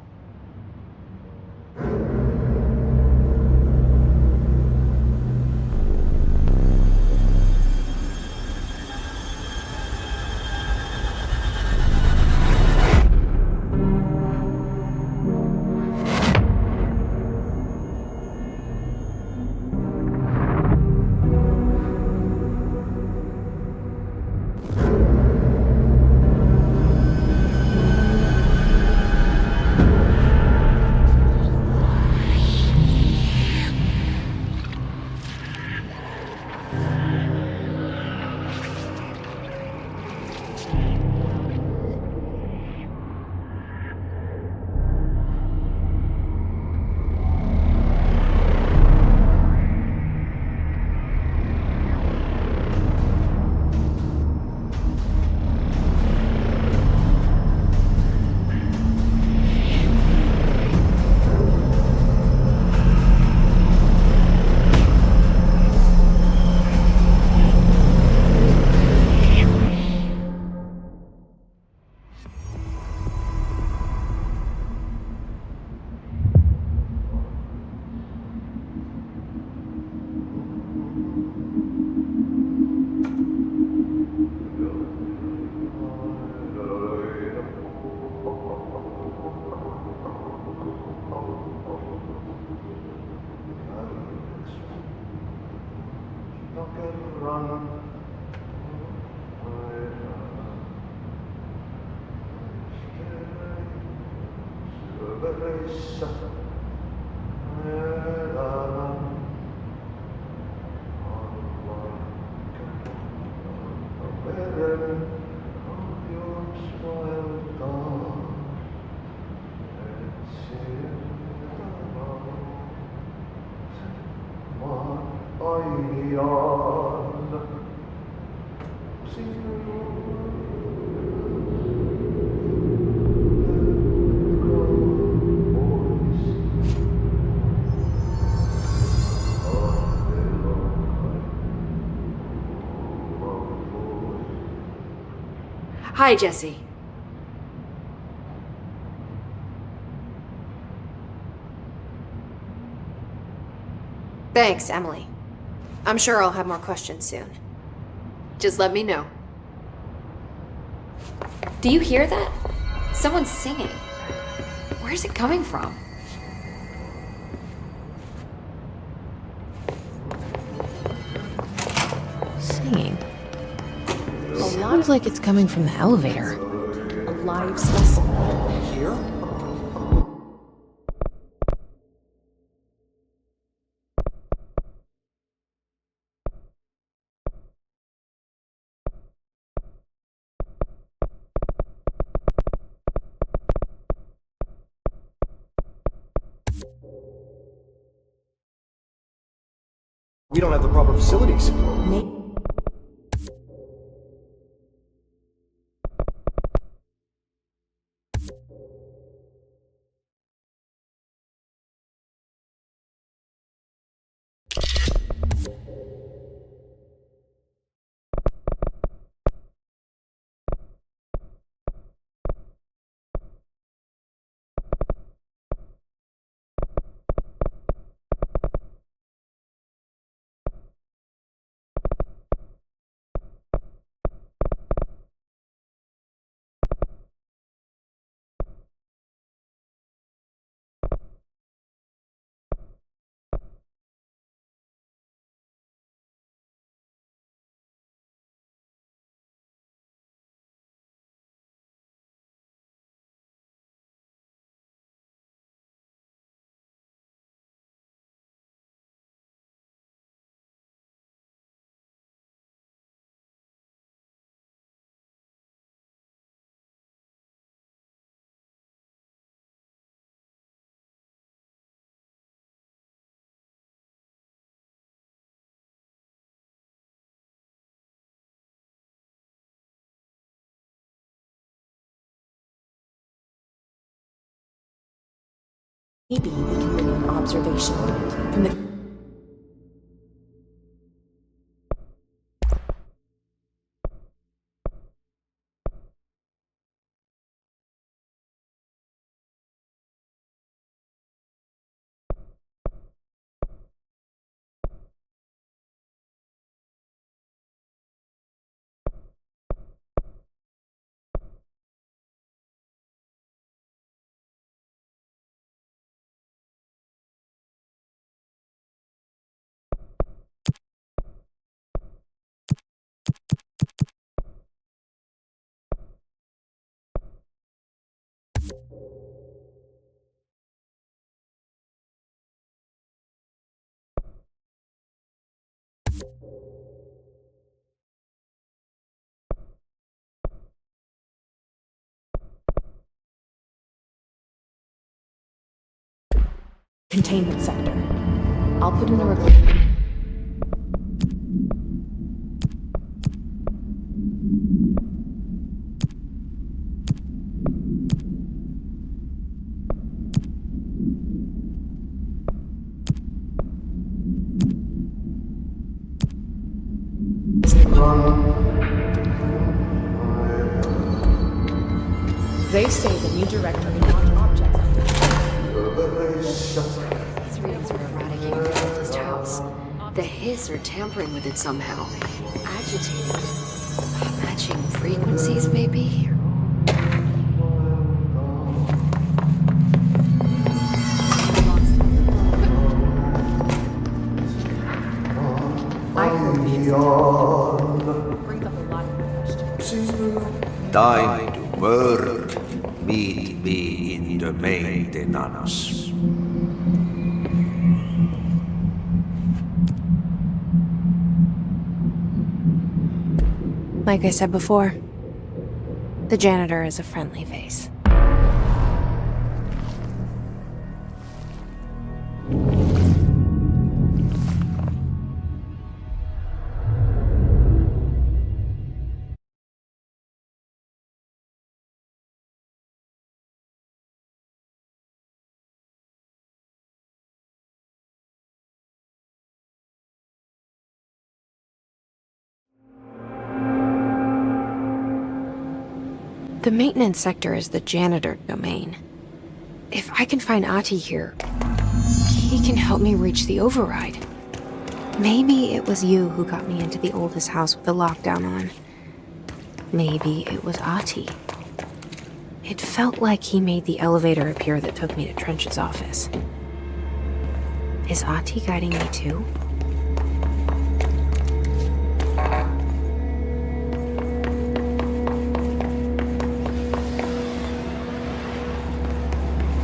Hi, Jesse. Thanks, Emily. I'm sure I'll have more questions soon. Just let me know. Do you hear that? Someone's singing. Where's it coming from? Singing. Sounds like it's coming from the elevator. A live specimen. Here? We don't have the proper facilities. Maybe we can bring an observation unit from the... containment sector. I'll put in a report. They say the new director can lock objects up. These readings are eradicating the cultist house. The hiss are tampering with it somehow. Agitating it. Matching frequencies, maybe? I heard these. Brings up a lot of questions. Time to work. Meet me in the maintenance. Like I said before, the janitor is a friendly face. The maintenance sector is the janitor domain. If I can find Ahti here, he can help me reach the override. Maybe it was you who got me into the oldest house with the lockdown on. Maybe it was Ahti. It felt like he made the elevator appear that took me to Trench's office. Is Ahti guiding me too?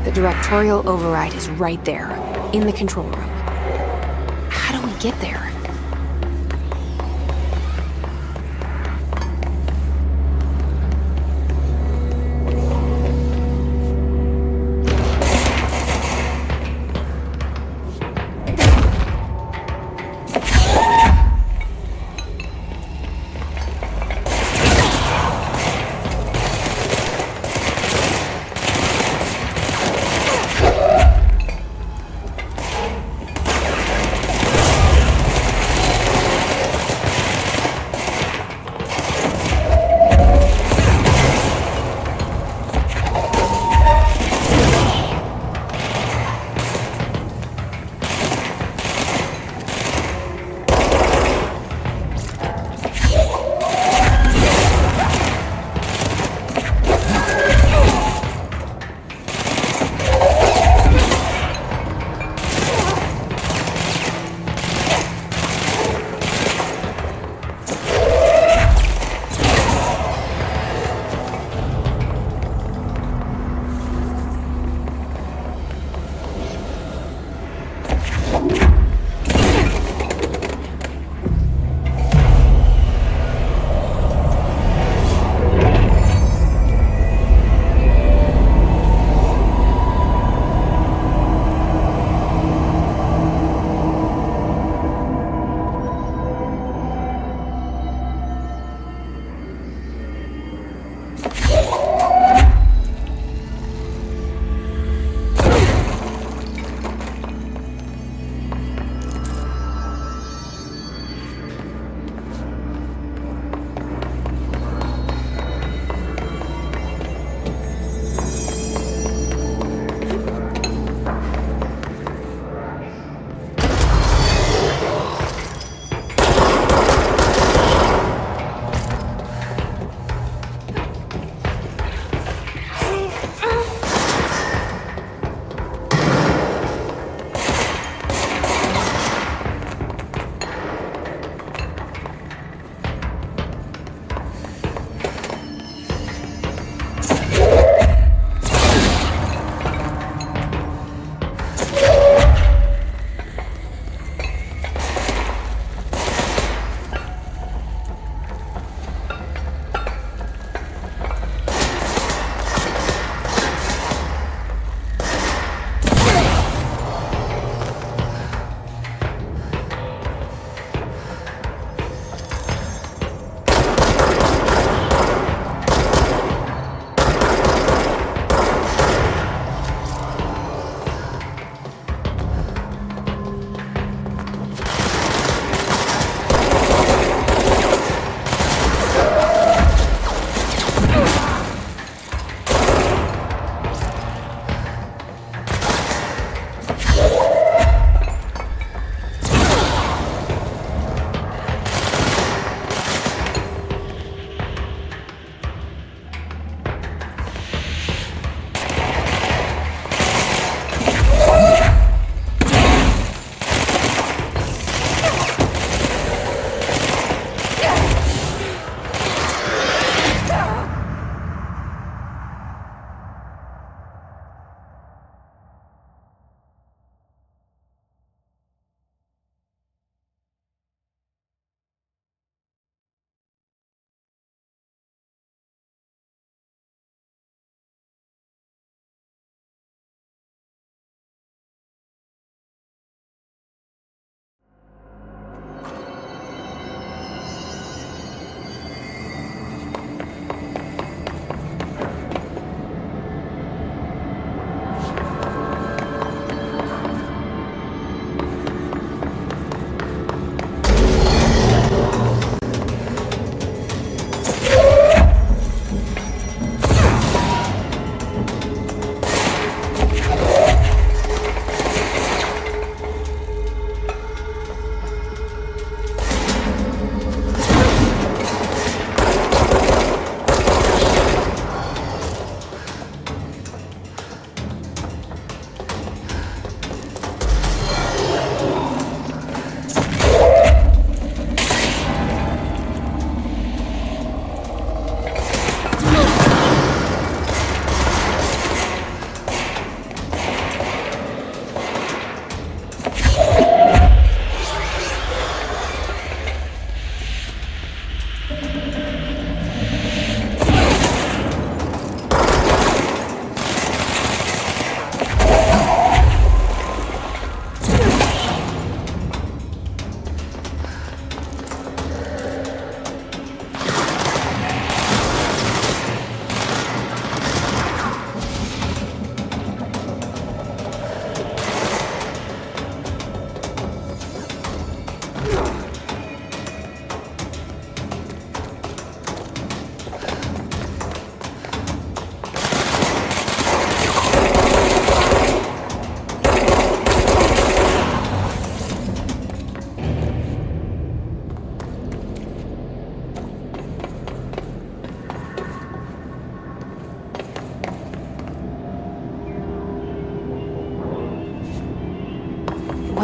The directorial override is right there, in the control room. How do we get there?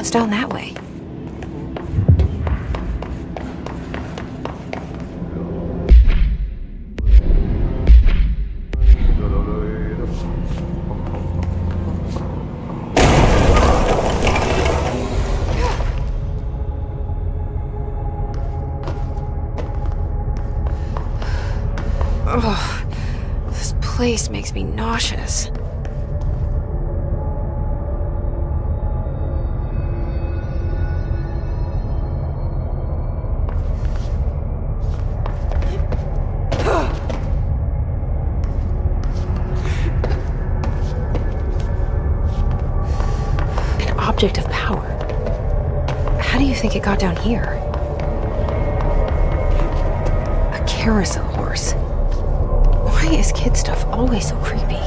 What's down that way? Ugh, this place makes me nauseous. An object of power. How do you think it got down here? A carousel horse. Why is kid stuff always so creepy?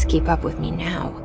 best keep up with me now.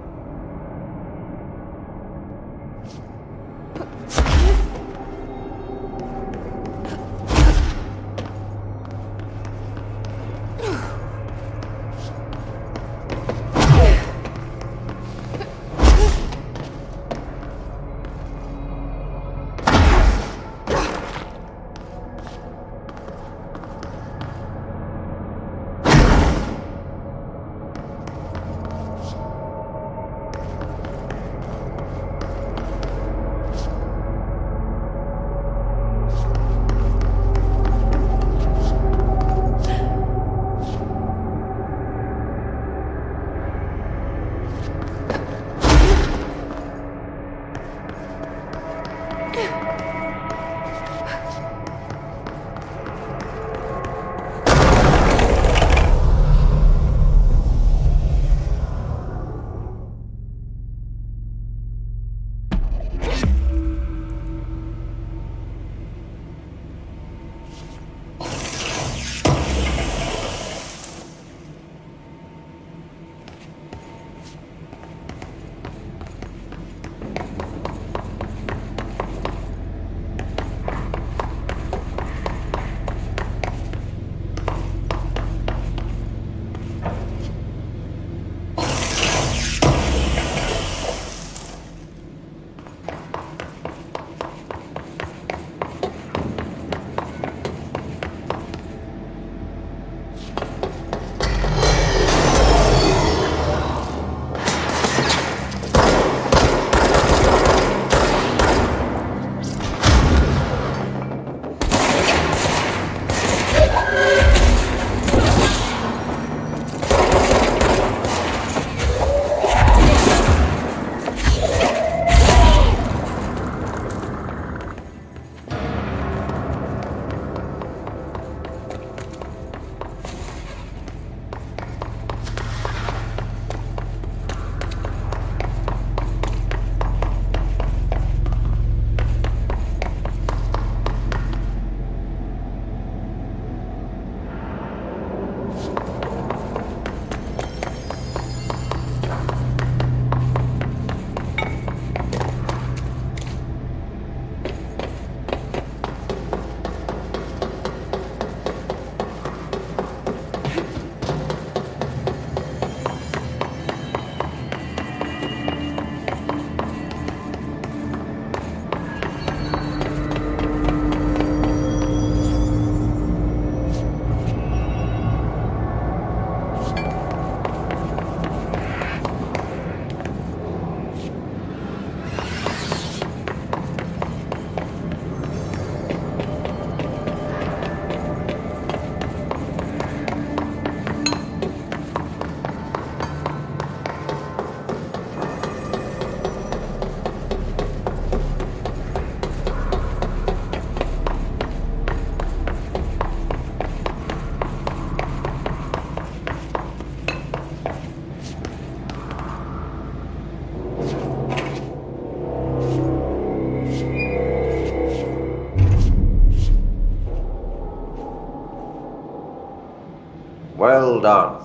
Well done.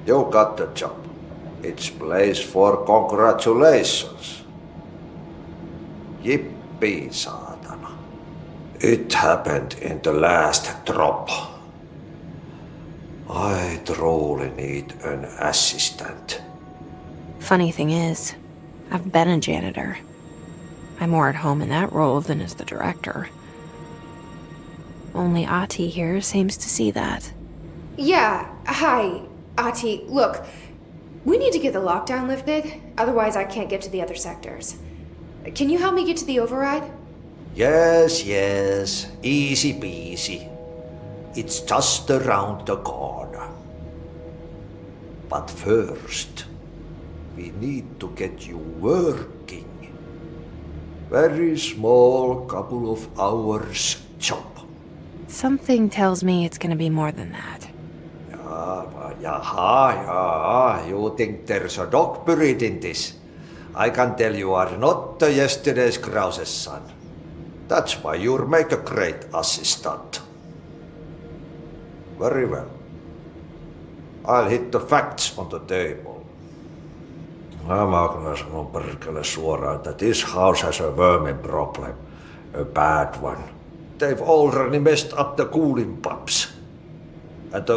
You got the job. It's place for congratulations. Yippee, saatana. It happened in the last drop. I truly need an assistant. Funny thing is, I've been a janitor. I'm more at home in that role than as the director. Only Ati here seems to see that. Yeah, hi, Ati. Look, we need to get the lockdown lifted, otherwise I can't get to the other sectors. Can you help me get to the override? Yes, easy peasy. It's just around the corner. But first, we need to get you working. Very small, couple of hours job. Something tells me it's gonna be more than that. Jaha, you think there's a dog buried in this? I can tell you are not yesterday's Krause's son. That's why you'll make a great assistant. Very well. I'll hit the facts on the table. Mä sanon perkele suoraan, että this house has a vermin problem. A bad one. They've already messed up the cooling pumps. And the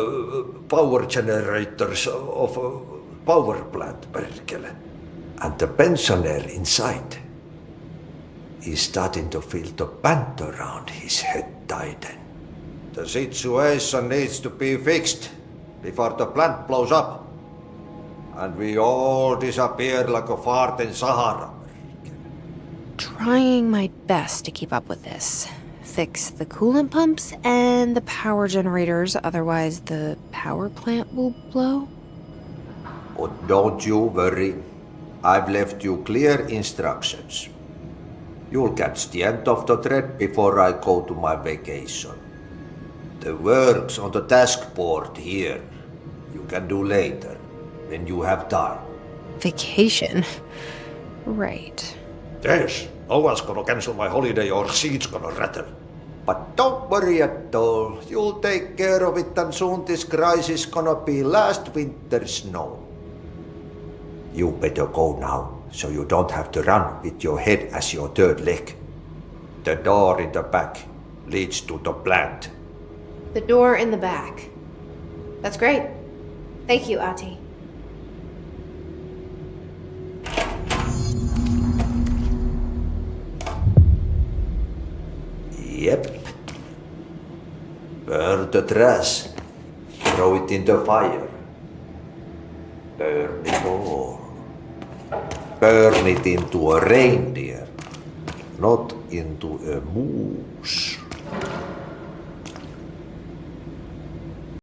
power generators of a power plant, perkele. And the pensioner inside is starting to feel the band around his head tighten. The situation needs to be fixed before the plant blows up. And we all disappear like a fart in Sahara. Trying my best to keep up with this. Fix the coolant pumps and the power generators, otherwise the power plant will blow. But don't you worry. I've left you clear instructions. You'll catch the end of the thread before I go to my vacation. The works on the task board here you can do later, when you have time. Vacation? Right. Yes, no one's gonna cancel my holiday or seat's gonna rattle. But don't worry at all. You'll take care of it and soon this crisis gonna be last winter's snow. You better go now, so you don't have to run with your head as your third leg. The door in the back leads to the plant. The door in the back. That's great. Thank you, Ati. Yep. Burn the trash. Throw it in the fire. Burn it all. Burn it into a reindeer, not into a moose.